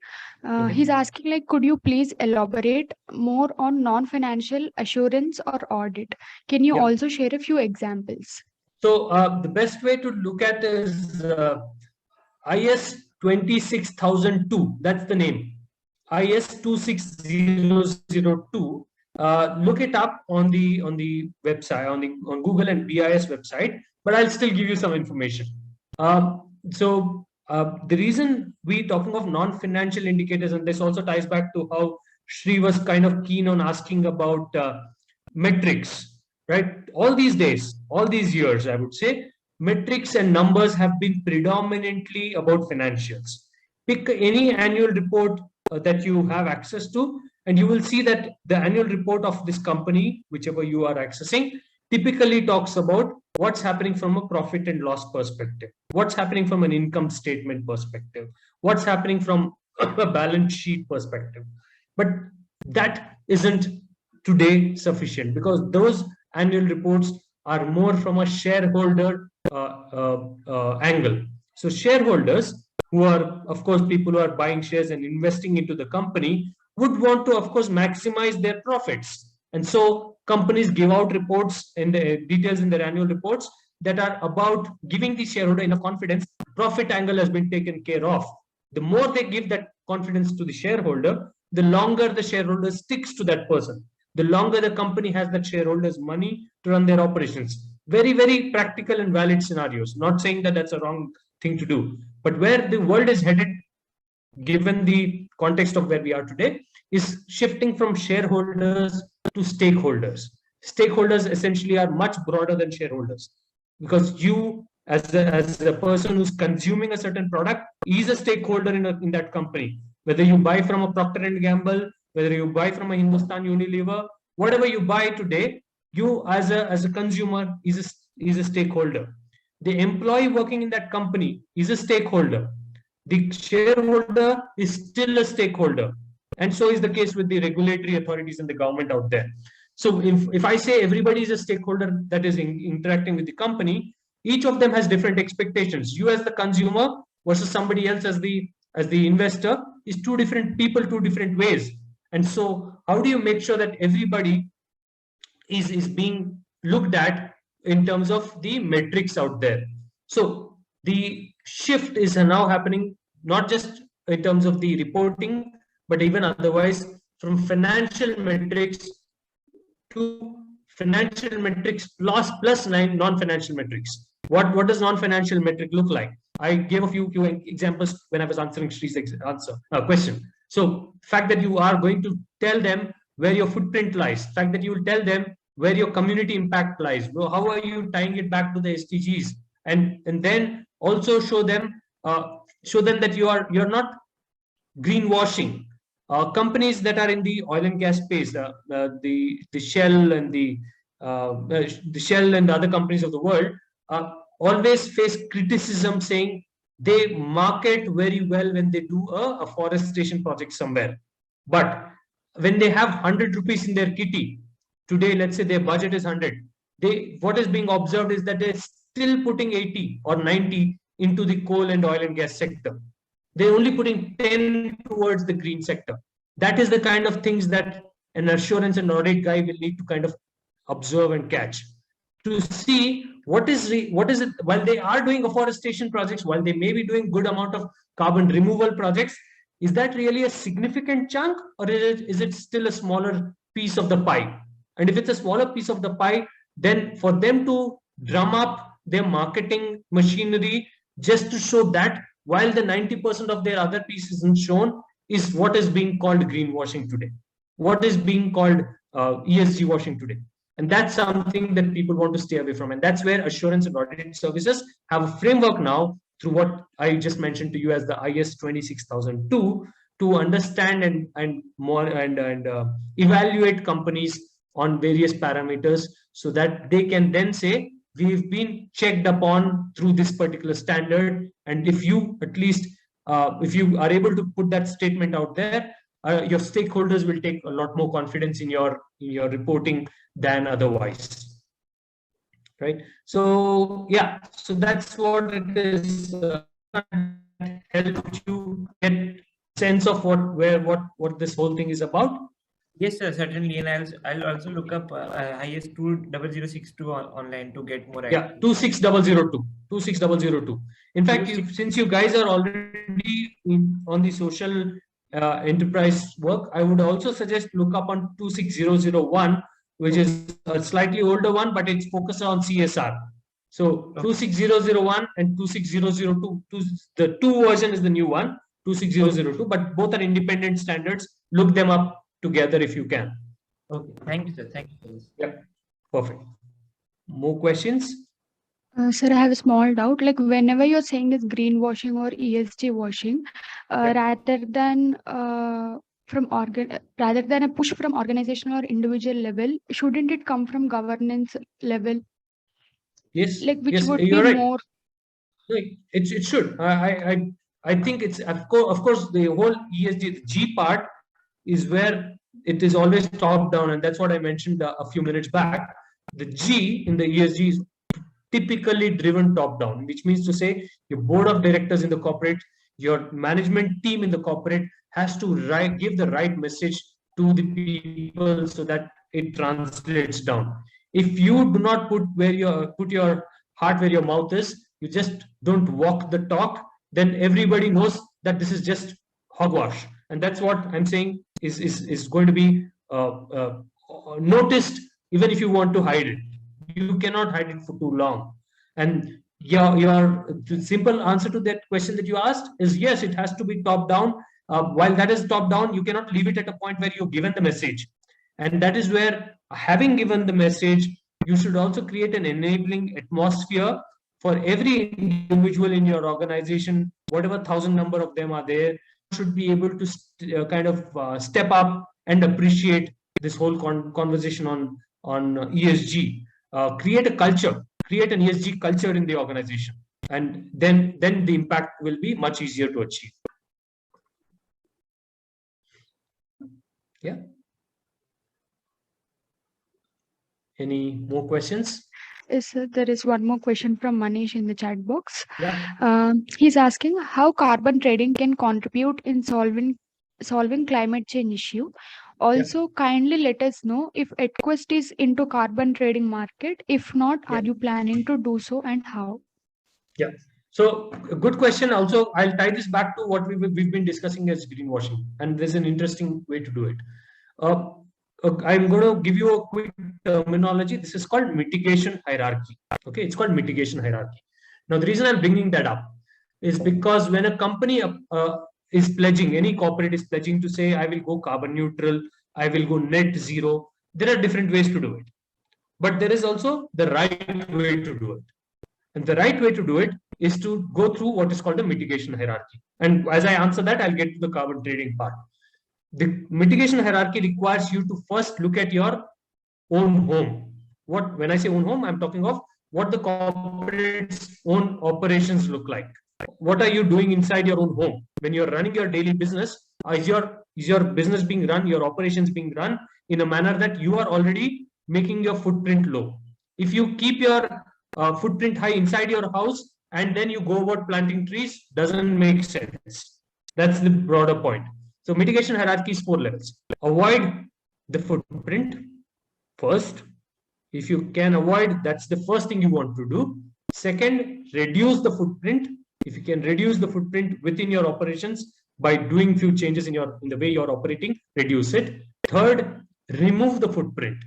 He's asking, like, could you please elaborate more on non-financial assurance or audit? Can you Yeah. also share a few examples? So the best way to look at is IS 26002. That's the name. IS 26002. Look it up on the website, on Google and BIS website. But I'll still give you some information. The reason we talking of non-financial indicators, and this also ties back to how Shri was kind of keen on asking about metrics, right? All these days, all these years, I would say, metrics and numbers have been predominantly about financials. Pick any annual report that you have access to, and you will see that the annual report of this company, whichever you are accessing, typically talks about what's happening from a profit and loss perspective, what's happening from an income statement perspective, what's happening from a balance sheet perspective. But that isn't today sufficient, because those annual reports are more from a shareholder angle. So shareholders, who are of course people who are buying shares and investing into the company, would want to of course maximize their profits. And so companies give out reports and details in their annual reports that are about giving the shareholder enough confidence. Profit angle has been taken care of. The more they give that confidence to the shareholder, the longer the shareholder sticks to that person, the longer the company has that shareholder's money to run their operations. Very, very practical and valid scenarios. Not saying that that's a wrong thing to do, but where the world is headed, given the context of where we are today, is shifting from shareholders to stakeholders. Stakeholders essentially are much broader than shareholders, because you, as a person who's consuming a certain product, is a stakeholder in that company. Whether you buy from a Procter and Gamble, whether you buy from a Hindustan Unilever, whatever you buy today, you as a consumer is a stakeholder. The employee working in that company is a stakeholder. The shareholder is still a stakeholder. And so is the case with the regulatory authorities and the government out there. So if I say everybody is a stakeholder that is interacting with the company, each of them has different expectations. You as the consumer versus somebody else as the investor is two different people, two different ways. And so how do you make sure that everybody is being looked at in terms of the metrics out there? So the shift is now happening not just in terms of the reporting, but even otherwise, from financial metrics to financial metrics plus non-financial metrics. What does non-financial metric look like? I gave a few examples when I was answering Shri's question. So fact that you are going to tell them where your footprint lies, fact that you will tell them where your community impact lies, how are you tying it back to the SDGs, and then also show them that you're not greenwashing. Companies that are in the oil and gas space, the Shell and the Shell and the other companies of the world, always face criticism, saying they market very well when they do a afforestation project somewhere, but when they have 100 rupees in their kitty today, let's say their budget is 100, what is being observed is that they're still putting 80 or 90 into the coal and oil and gas sector. They're only putting 10 towards the green sector. That is the kind of things that an assurance and audit guy will need to kind of observe and catch, to see what is it, while they are doing afforestation projects, while they may be doing good amount of carbon removal projects, is that really a significant chunk, or is it still a smaller piece of the pie? And if it's a smaller piece of the pie, then for them to drum up their marketing machinery just to show that, while the 90% of their other piece isn't shown, is what is being called greenwashing today, what is being called ESG washing today. And that's something that people want to stay away from. And that's where assurance and audit services have a framework now, through what I just mentioned to you as the IS 26002, to understand and evaluate companies on various parameters, so that they can then say, we've been checked upon through this particular standard. And if you at least if you are able to put that statement out there, your stakeholders will take a lot more confidence in your reporting than otherwise, right? So yeah, so that's what it is. helped you get sense of what this whole thing is about? Yes, sir, certainly. And I'll also look up IS 20062 online to get more. Yeah, 26002. 26002. In fact, since you guys are already on the social enterprise work, I would also suggest look up on 26001, which is a slightly older one, but it's focused on CSR. So 26001 and 26002, the two version is the new one, 26002, but both are independent standards. Look them up together if you can. Okay, thank you, sir. Thank you for this. Yeah, perfect. More questions? Sir, I have a small doubt. Like whenever you're saying this greenwashing or ESG washing, rather than a push from organizational or individual level, shouldn't it come from governance level? Yes, Like which yes, would be you're right. more. No, it should. I think it's of course the whole ESG, the G part is where it is always top down, and that's what I mentioned a few minutes back. The G in the ESG is typically driven top down, which means to say your board of directors in the corporate, your management team in the corporate has to give the right message to the people so that it translates down. If you do not put your heart where your mouth is, you just don't walk the talk, then everybody knows that this is just hogwash. And that's what I'm saying is going to be noticed even if you want to hide it. You cannot hide it for too long. And your simple answer to that question that you asked is yes, it has to be top down. While that is top down, you cannot leave it at a point where you've given the message. And that is where, having given the message, you should also create an enabling atmosphere for every individual in your organization, whatever 1,000 number of them are there, should be able to kind of step up and appreciate this whole conversation on ESG. Create a culture, create an ESG culture in the organization, and then the impact will be much easier to achieve. Yeah. Any more questions? Yes, sir, there is one more question from Manish in the chat box. Yeah. He's asking how carbon trading can contribute in solving climate change issue. Also, kindly let us know if Edquest is into carbon trading market. If not, are you planning to do so and how? Yeah. So a good question. Also, I'll tie this back to what we've been discussing as greenwashing, and there's an interesting way to do it. I'm going to give you a quick terminology. This is called mitigation hierarchy. Okay, it's called mitigation hierarchy. Now, the reason I'm bringing that up is because when a company is pledging, any corporate is pledging to say, I will go carbon neutral, I will go net zero, there are different ways to do it. But there is also the right way to do it. And the right way to do it is to go through what is called a mitigation hierarchy. And as I answer that, I'll get to the carbon trading part. The mitigation hierarchy requires you to first look at your own home. When I say own home, I'm talking of what the corporate's own operations look like. What are you doing inside your own home? When you're running your daily business, is your business being run, your operations being run in a manner that you are already making your footprint low? If you keep your footprint high inside your house and then you go about planting trees, doesn't make sense. That's the broader point. So mitigation hierarchy is 4 levels. Avoid the footprint first. If you can avoid, that's the first thing you want to do. Second, reduce the footprint. If you can reduce the footprint within your operations by doing few changes in the way you're operating, reduce it. Third, remove the footprint.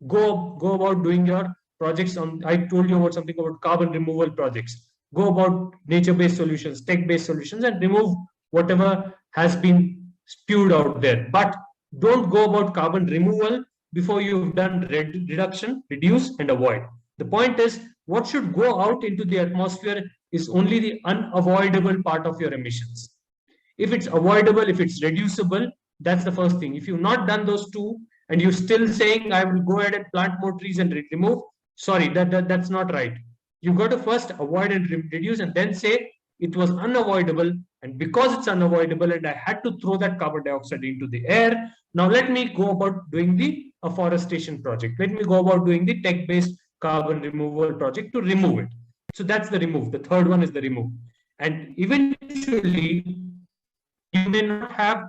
Go about doing your projects on. I told you about something about carbon removal projects. Go about nature-based solutions, tech-based solutions, and remove whatever has been spewed out there. But don't go about carbon removal before you've done reduction, reduce, and avoid. The point is, what should go out into the atmosphere is only the unavoidable part of your emissions. If it's avoidable, if it's reducible, that's the first thing. If you've not done those two and you're still saying, I will go ahead and plant more trees and remove, sorry, that's not right. You've got to first avoid and reduce and then say it was unavoidable. And because it's unavoidable and I had to throw that carbon dioxide into the air, now let me go about doing the afforestation project. Let me go about doing the tech-based carbon removal project to remove it. So that's the remove. The third one is the remove. And eventually, you may not have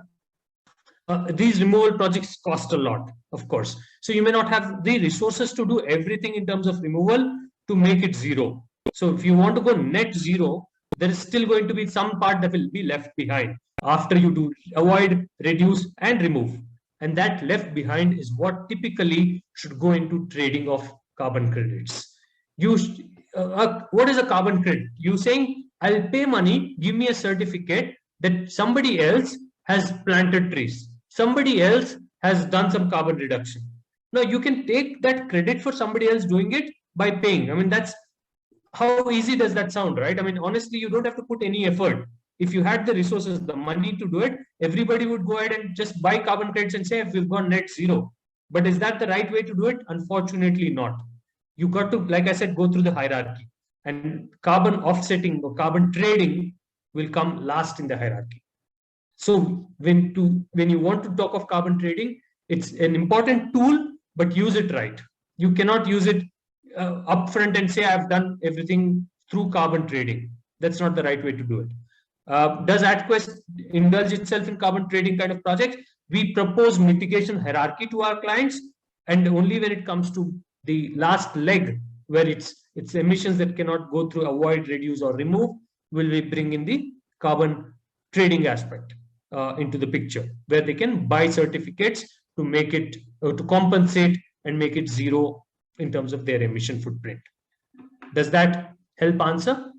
these removal projects cost a lot, of course. So you may not have the resources to do everything in terms of removal to make it zero. So if you want to go net zero, there is still going to be some part that will be left behind after you do avoid, reduce, and remove. And that left behind is what typically should go into trading of carbon credits. What is a carbon credit? You saying, I'll pay money, give me a certificate that somebody else has planted trees. Somebody else has done some carbon reduction. Now you can take that credit for somebody else doing it by paying. I mean, that's how easy does that sound, right? I mean, honestly, you don't have to put any effort. If you had the resources, the money to do it, everybody would go ahead and just buy carbon credits and say, we've gone net zero. But is that the right way to do it? Unfortunately, not. You got to, like I said, go through the hierarchy. And carbon offsetting or carbon trading will come last in the hierarchy. So when you want to talk of carbon trading, it's an important tool, but use it right. You cannot use it upfront and say I've done everything through carbon trading. That's not the right way to do it. Does AdQuest indulge itself in carbon trading kind of projects? We propose mitigation hierarchy to our clients, and only when it comes to the last leg, where it's emissions that cannot go through avoid, reduce, or remove, will we bring in the carbon trading aspect into the picture, where they can buy certificates to make it to compensate and make it zero in terms of their emission footprint. Does that help answer?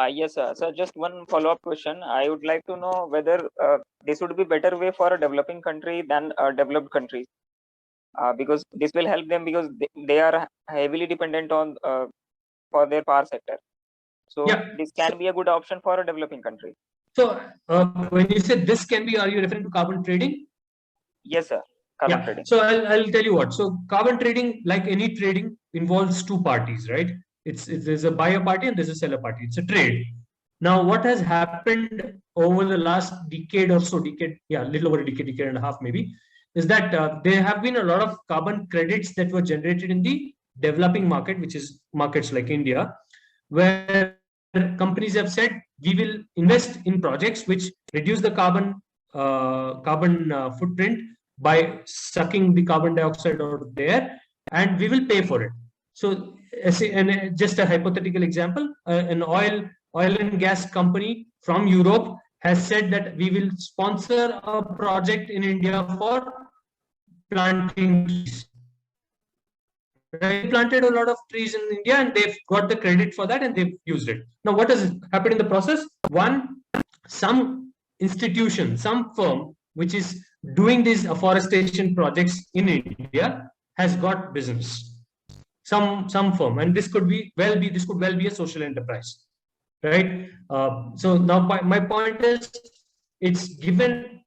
Yes, sir. So just one follow-up question. I would like to know whether this would be better way for a developing country than a developed country, because this will help them because they are heavily dependent on for their power sector. So yeah, this can be a good option for a developing country. So when you say this can be, are you referring to carbon trading? Yes, sir. Carbon trading. So I'll tell you what. So carbon trading, like any trading, involves two parties, right? There's a buyer party and there's a seller party. It's a trade. Now, what has happened over the last decade or so, a little over a decade and a half maybe, is that there have been a lot of carbon credits that were generated in the developing market, which is markets like India, where companies have said, we will invest in projects which reduce the carbon footprint by sucking the carbon dioxide out of there, and we will pay for it. So, and just a hypothetical example, an oil and gas company from Europe has said that we will sponsor a project in India for planting trees. They planted a lot of trees in India and they've got the credit for that and they've used it. Now, what has happened in the process? One, some institution, some firm which is doing these afforestation projects in India has got business. Some firm, and this could well be a social enterprise, right? So now my point is, it's given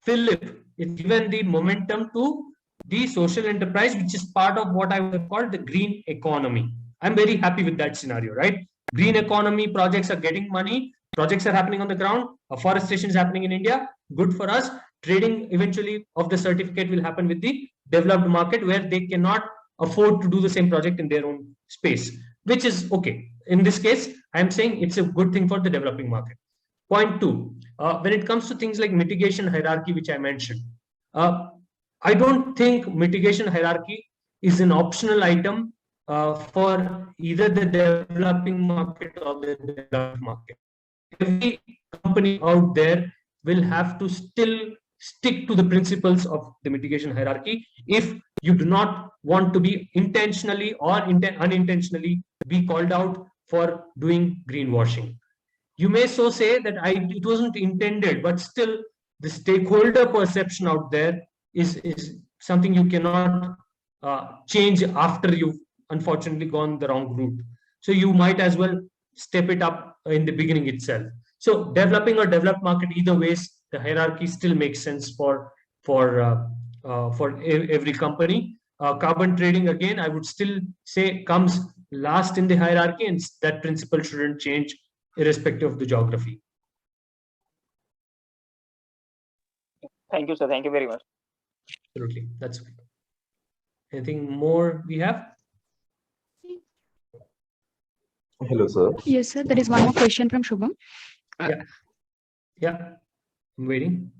the momentum to the social enterprise, which is part of what I would call the green economy. I'm very happy with that scenario, right? Green economy projects are getting money, projects are happening on the ground, afforestation is happening in India, good for us. Trading eventually of the certificate will happen with the developed market, where they cannot afford to do the same project in their own space, which is okay. In this case, I'm saying it's a good thing for the developing market. Point two, when it comes to things like mitigation hierarchy, which I mentioned, I don't think mitigation hierarchy is an optional item for either the developing market or the developed market. Every company out there will have to still stick to the principles of the mitigation hierarchy if you do not want to be intentionally or unintentionally be called out for doing greenwashing. You may so say that it wasn't intended, but still the stakeholder perception out there is something you cannot change after you've unfortunately gone the wrong route. So you might as well step it up in the beginning itself. So developing or developed market, either ways, the hierarchy still makes sense for every company. Carbon trading, again, I would still say comes last in the hierarchy, and that principle shouldn't change irrespective of the geography. Thank you, sir. Thank you very much. Absolutely. That's good. Anything more we have? Hello, sir. Yes, sir. There is one more question from Shubham. Yeah, I'm waiting.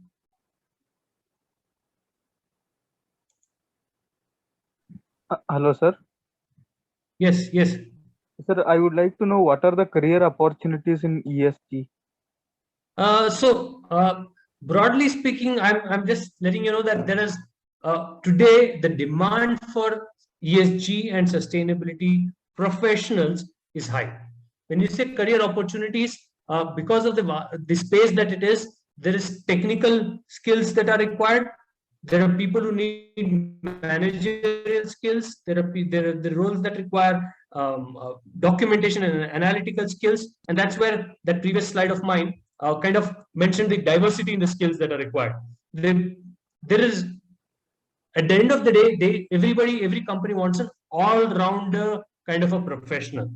Hello, sir. Yes. Sir, I would like to know what are the career opportunities in ESG? Broadly speaking, I'm just letting you know that there is today the demand for ESG and sustainability professionals is high. When you say career opportunities, because of the space that it is, there is technical skills that are required. There are people who need managerial skills. There are the roles that require documentation and analytical skills, and that's where that previous slide of mine kind of mentioned the diversity in the skills that are required. There is, at the end of the day, every company wants an all-rounder kind of a professional.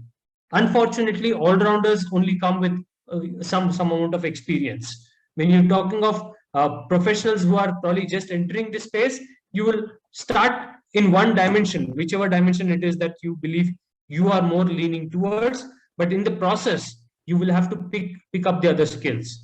Unfortunately, all-rounders only come with some amount of experience. When you're talking of professionals who are probably just entering this space, you will start in one dimension, whichever dimension it is that you believe you are more leaning towards. But in the process, you will have to pick up the other skills.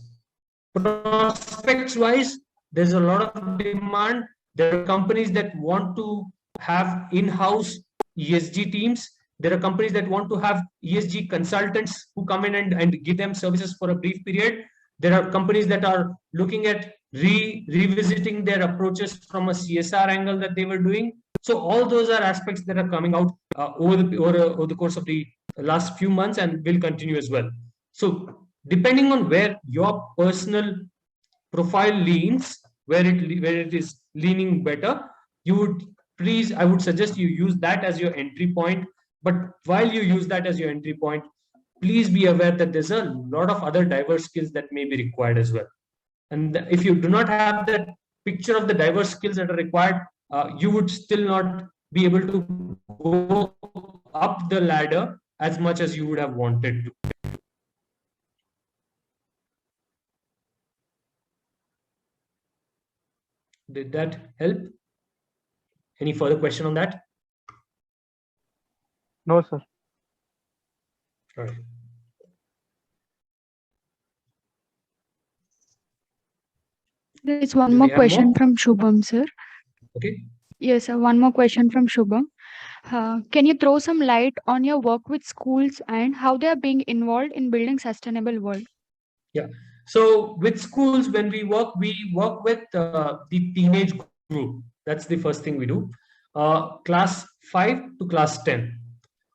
Prospects wise, there's a lot of demand. There are companies that want to have in-house ESG teams. There are companies that want to have ESG consultants who come in and give them services for a brief period. There are companies that are looking at revisiting their approaches from a CSR angle that they were doing. So all those are aspects that are coming out over the course of the last few months and will continue as well. So depending on where your personal profile leans, where it is leaning better, I would suggest you use that as your entry point. But while you use that as your entry point, please be aware that there's a lot of other diverse skills that may be required as well. And if you do not have that picture of the diverse skills that are required, you would still not be able to go up the ladder as much as you would have wanted to. Did that help? Any further question on that? No, sir. All right. There is one more question from Shubham, sir. Okay. Yes, sir. One more question from Shubham. Can you throw some light on your work with schools and how they are being involved in building sustainable world? Yeah. So with schools, when we work with the teenage group. That's the first thing we do. Class 5 to class 10.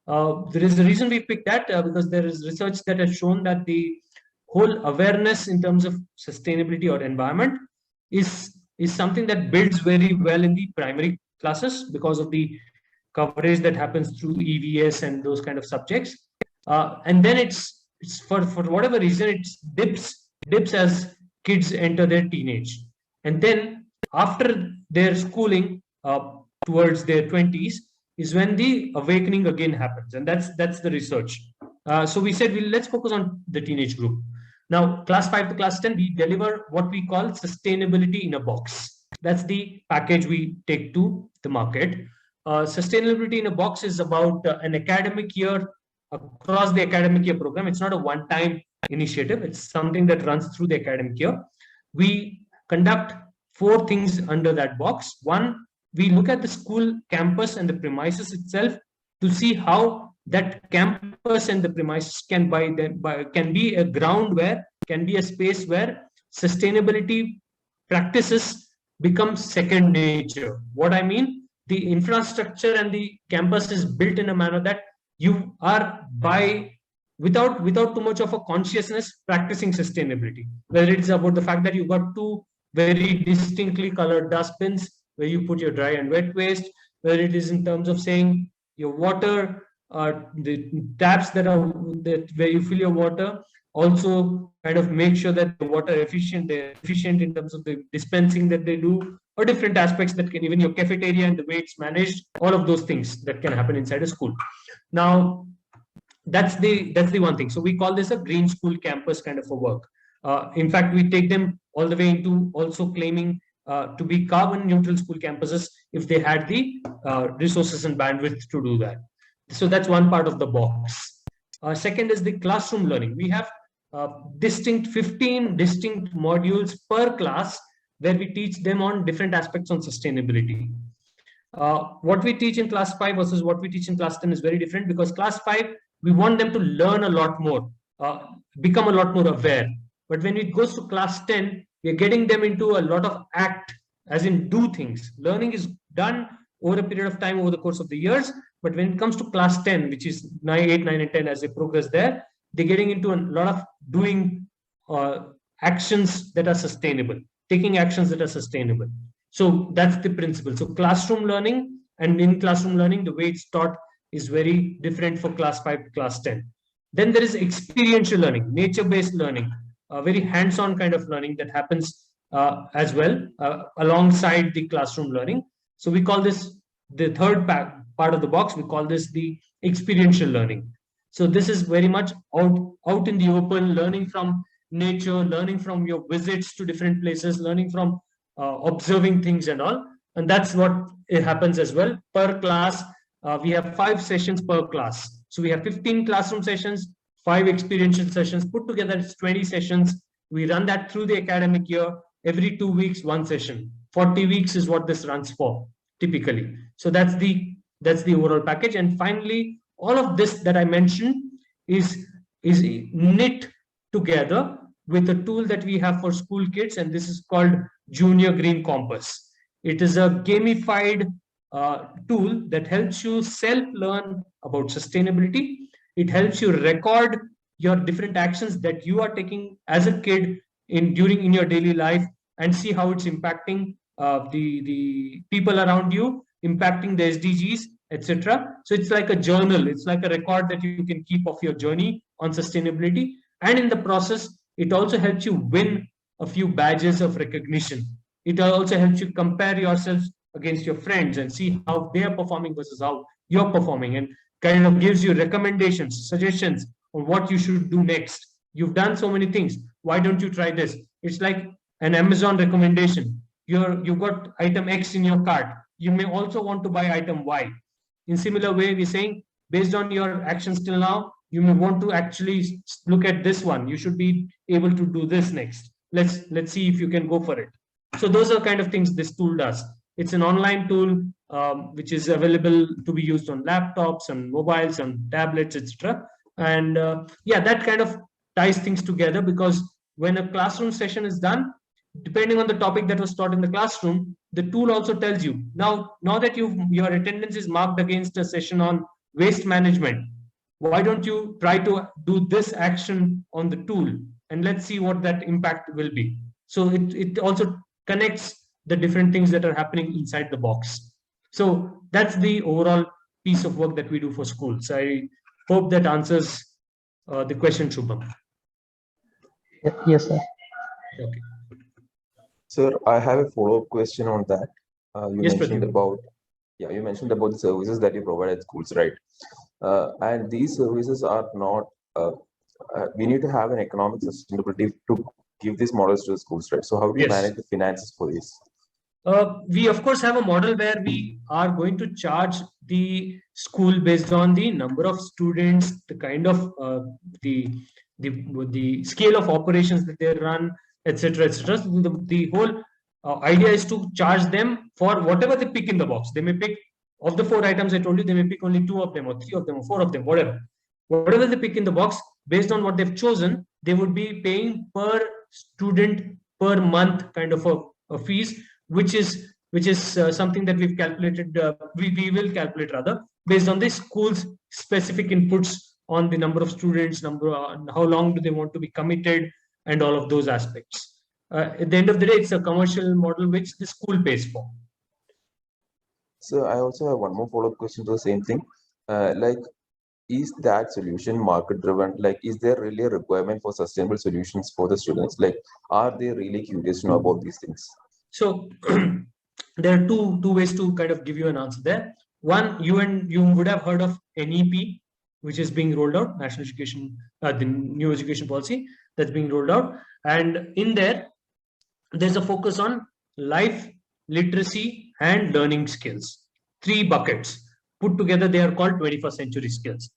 There is a reason we picked that because there is research that has shown that the whole awareness in terms of sustainability or environment is something that builds very well in the primary classes because of the coverage that happens through EVS and those kind of subjects. And then it's for whatever reason, it dips as kids enter their teenage. And then after their schooling towards their 20s is when the awakening again happens. And that's the research. So we said, let's focus on the teenage group. Now, class 5 to class 10, we deliver what we call sustainability in a box. That's the package we take to the market. Sustainability in a box is about an academic year across the academic year program. It's not a one-time initiative. It's something that runs through the academic year. We conduct 4 things under that box. 1, we look at the school campus and the premises itself to see how that campus and the premises can be a ground can be a space where sustainability practices become second nature. What I mean, the infrastructure and the campus is built in a manner that you are without too much of a consciousness practicing sustainability. Whether it's about the fact that you've got 2 very distinctly colored dustbins where you put your dry and wet waste, whether it is in terms of saying your water, the taps where you fill your water, also kind of make sure that the water they're efficient in terms of the dispensing that they do, or different aspects that can, even your cafeteria and the way it's managed, all of those things that can happen inside a school. Now, that's the one thing. So we call this a green school campus kind of a work. In fact, we take them all the way into also claiming to be carbon neutral school campuses if they had the resources and bandwidth to do that. So that's one part of the box. Second is the classroom learning. We have 15 distinct modules per class where we teach them on different aspects on sustainability. What we teach in class 5 versus what we teach in class 10 is very different, because class 5, we want them to learn a lot more, become a lot more aware. But when it goes to class 10, we're getting them into a lot of act, as in do things. Learning is done over a period of time, over the course of the years. But when it comes to class 10, which is 8, 9, and 10, as they progress there, they're getting into a lot of doing actions that are sustainable, taking actions that are sustainable. So that's the principle. So classroom learning, and in classroom learning, the way it's taught is very different for class 5 to class 10. Then there is experiential learning, nature-based learning, a very hands-on kind of learning that happens as well alongside the classroom learning. So we call this the third part of the box. We call this the experiential learning. So this is very much out in the open, learning from nature, learning from your visits to different places, learning from observing things and all. And that's what it happens as well. Per class, we have 5 sessions per class. So we have 15 classroom sessions, 5 experiential sessions. Put together, it's 20 sessions. We run that through the academic year. Every 2 weeks, 1 session. 40 weeks is what this runs for, typically. So that's the overall package. And finally, all of this that I mentioned is knit together with a tool that we have for school kids, and this is called Junior Green Compass. It is a gamified tool that helps you self-learn about sustainability. It helps you record your different actions that you are taking as a kid in your daily life, and see how it's impacting the people around you, impacting the SDGs, etc. So it's like a journal. It's like a record that you can keep of your journey on sustainability. And in the process, it also helps you win a few badges of recognition. It also helps you compare yourselves against your friends and see how they are performing versus how you're performing, and kind of gives you recommendations, suggestions on what you should do next. You've done so many things. Why don't you try this? It's like an Amazon recommendation. You've got item X in your cart. You may also want to buy item Y. In similar way, we're saying, based on your actions till now, you may want to actually look at this one. You should be able to do this next. Let's see if you can go for it. So those are kind of things this tool does. It's an online tool which is available to be used on laptops and mobiles and tablets, etc. And yeah, that kind of ties things together, because when a classroom session is done, depending on the topic that was taught in the classroom, the tool also tells you, now that your attendance is marked against a session on waste management, why don't you try to do this action on the tool, and let's see what that impact will be. So it also connects the different things that are happening inside the box. So that's the overall piece of work that we do for schools. I hope that answers the question, Shubham. Yes, sir. Okay. Sir, I have a follow-up question on that. You Yes, mentioned Pradeep. about the services that you provide at schools, right? And these services are not. We need to have an economic sustainability to give these models to the schools, right? So how do you Yes. manage the finances for this? We of course have a model where we are going to charge the school based on the number of students, the kind of the scale of operations that they run, etc., etc. So the whole idea is to charge them for whatever they pick in the box. They may pick, of the 4 items I told you, they may pick only 2 of them or 3 of them or 4 of them, whatever they pick in the box. Based on what they've chosen, they would be paying per student per month kind of a fees, which is something that we've calculated. We will calculate rather based on the school's specific inputs on the number of students, how long do they want to be committed, and all of those aspects. At the end of the day, it's a commercial model which the school pays for. So I also have one more follow-up question to the same thing. Is that solution market driven? Like, is there really a requirement for sustainable solutions for the students? Like, are they really curious to know about these things? So there are two ways to kind of give you an answer there. One, you would have heard of NEP, which is being rolled out, National Education, the new education policy that's being rolled out. And in there's a focus on life, literacy, and learning skills. 3 buckets. Put together, they are called 21st century skills.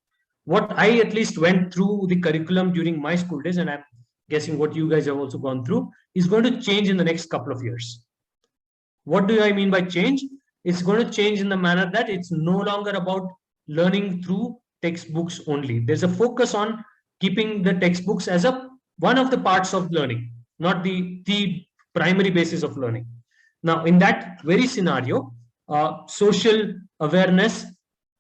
what I at least went through the curriculum during my school days, and I'm guessing what you guys have also gone through, is going to change in the next couple of years. What do I mean by change? It's going to change in the manner that it's no longer about learning through textbooks only. There's a focus on keeping the textbooks as one of the parts of learning, not the primary basis of learning. Now, in that very scenario, social awareness,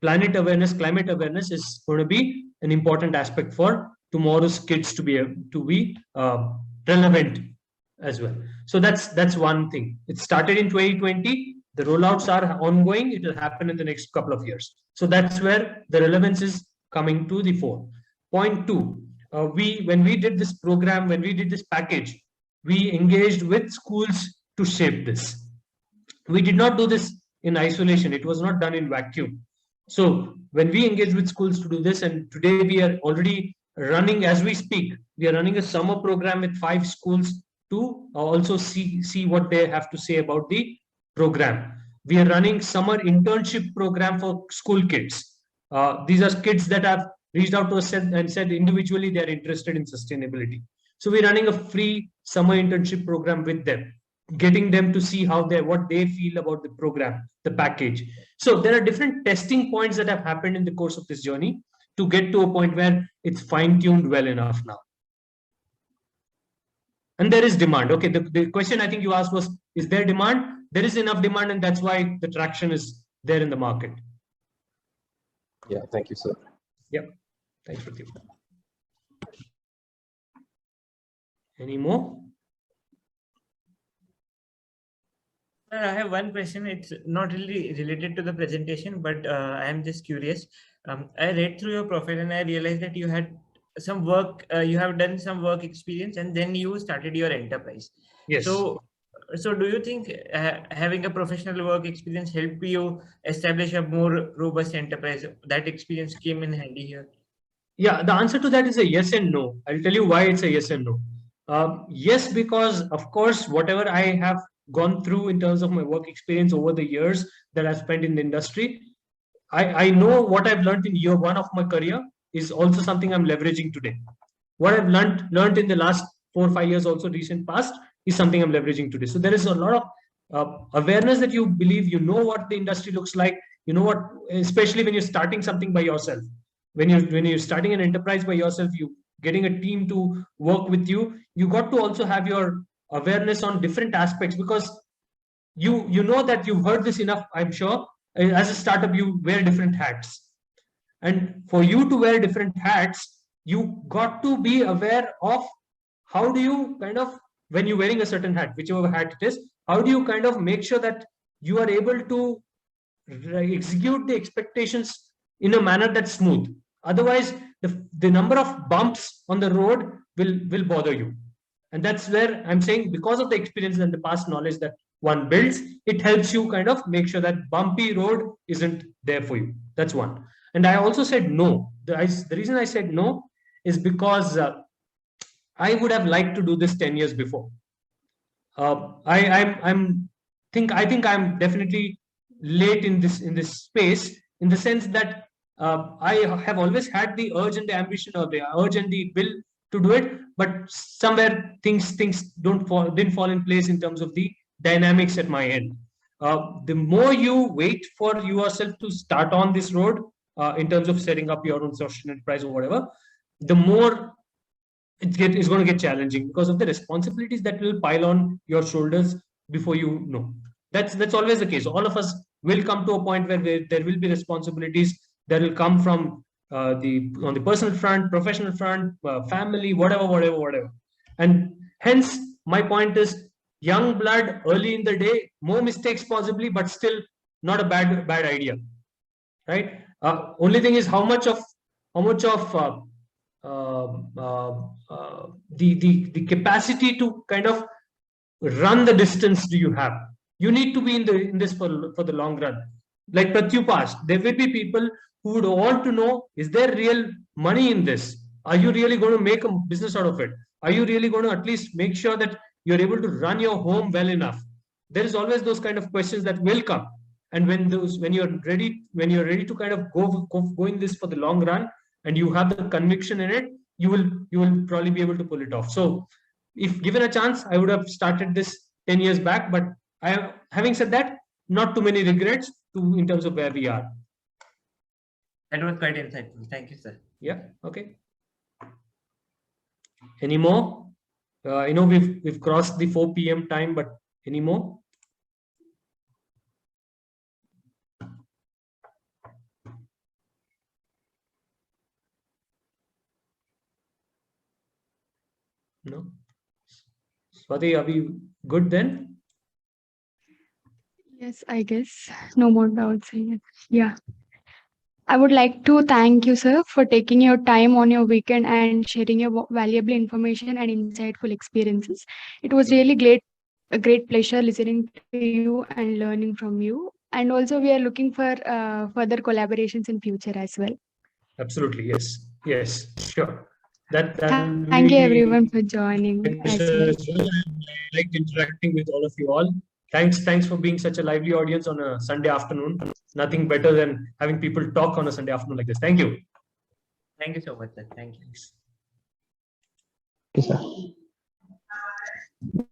planet awareness, climate awareness is going to be an important aspect for tomorrow's kids to be relevant as well. So that's one thing. It started in 2020. The rollouts are ongoing. It will happen in the next couple of years. So that's where the relevance is coming to the fore. Point two, when we did this program, when we did this package, we engaged with schools to shape this. We did not do this in isolation. It was not done in vacuum. So when we engaged with schools to do this, and today we are already running, as we speak, we are running a summer program with 5 schools to also see what they have to say about the program. We are running summer internship program for school kids. These are kids that have reached out to us and said individually they are interested in sustainability. So we're running a free summer internship program with them, getting them to see what they feel about the program, the package. So there are different testing points that have happened in the course of this journey to get to a point where it's fine-tuned well enough now. And there is demand. Okay, the question I think you asked was, is there demand? There is enough demand, and that's why the traction is there in the market. Yeah, thank you, sir. Yep. Thanks, Pradeep. Any more? I have one question. It's not really related to the presentation, but I am just curious. I read through your profile and I realized that you had some work, you have done some work experience, and then you started your enterprise. Yes. So do you think having a professional work experience helped you establish a more robust enterprise? That experience came in handy here. Yeah, the answer to that is a yes and no. I'll tell you why it's a yes and no. Yes, because of course, whatever I have gone through in terms of my work experience over the years that I've spent in the industry, I know what I've learned in year 1 of my career is also something I'm leveraging today. What I've learned in the last 4 or 5 years, also recent past, is something I'm leveraging today. So there is a lot of awareness that you believe, you know what the industry looks like, you know what, especially when you're starting something by yourself. When you're starting an enterprise by yourself, you getting a team to work with you, you got to also have your awareness on different aspects, because you know that you've heard this enough, I'm sure. As a startup, you wear different hats, and for you to wear different hats, you got to be aware of how do you kind of, when you're wearing a certain hat, whichever hat it is, how do you kind of make sure that you are able to execute the expectations in a manner that's smooth. Otherwise, the number of bumps on the road will bother you. And that's where I'm saying, because of the experience and the past knowledge that one builds, it helps you kind of make sure that bumpy road isn't there for you. That's one. And I also said no. The reason I said no is because I would have liked to do this 10 years before. I think I'm definitely late in this space, in the sense that I have always had the urge and the ambition, or the urge and the will to do it, but somewhere things didn't fall in place in terms of the dynamics at my end. The more you wait for yourself to start on this road, in terms of setting up your own social enterprise or whatever, the more it's going to get challenging, because of the responsibilities that will pile on your shoulders before you know. That's always the case. All of us will come to a point where there will be responsibilities that will come from on the personal front, professional front, family, whatever. And hence, my point is, young blood, early in the day, more mistakes possibly, but still not a bad idea, right? Only thing is how much of the capacity to kind of run the distance do you have? You need to be in this for the long run. Like Pratyup asked, there will be people who would want to know, is there real money in this? Are you really going to make a business out of it? Are you really going to at least make sure that you're able to run your home well enough? There is always those kind of questions that will come. And when you're ready to kind of go in this for the long run, and you have the conviction in it, you will probably be able to pull it off. So if given a chance, I would have started this 10 years back, but having said that, not too many regrets in terms of where we are. That was quite insightful. Thank you, sir. Yeah. Okay. Any more? I know we've crossed the 4 p.m. time, but any more? No. Swati, are we good then? Yes, I guess. No more doubts. Yeah. I would like to thank you, sir, for taking your time on your weekend and sharing your valuable information and insightful experiences. It was really a great pleasure listening to you and learning from you. And also, we are looking for further collaborations in future as well. Absolutely, yes. Yes, sure. That Thank you everyone for joining as well. I liked interacting with all of you all. Thanks for being such a lively audience on a Sunday afternoon. Nothing better than having people talk on a Sunday afternoon like this. Thank you. Thank you so much, sir. Thank you. Okay, sir.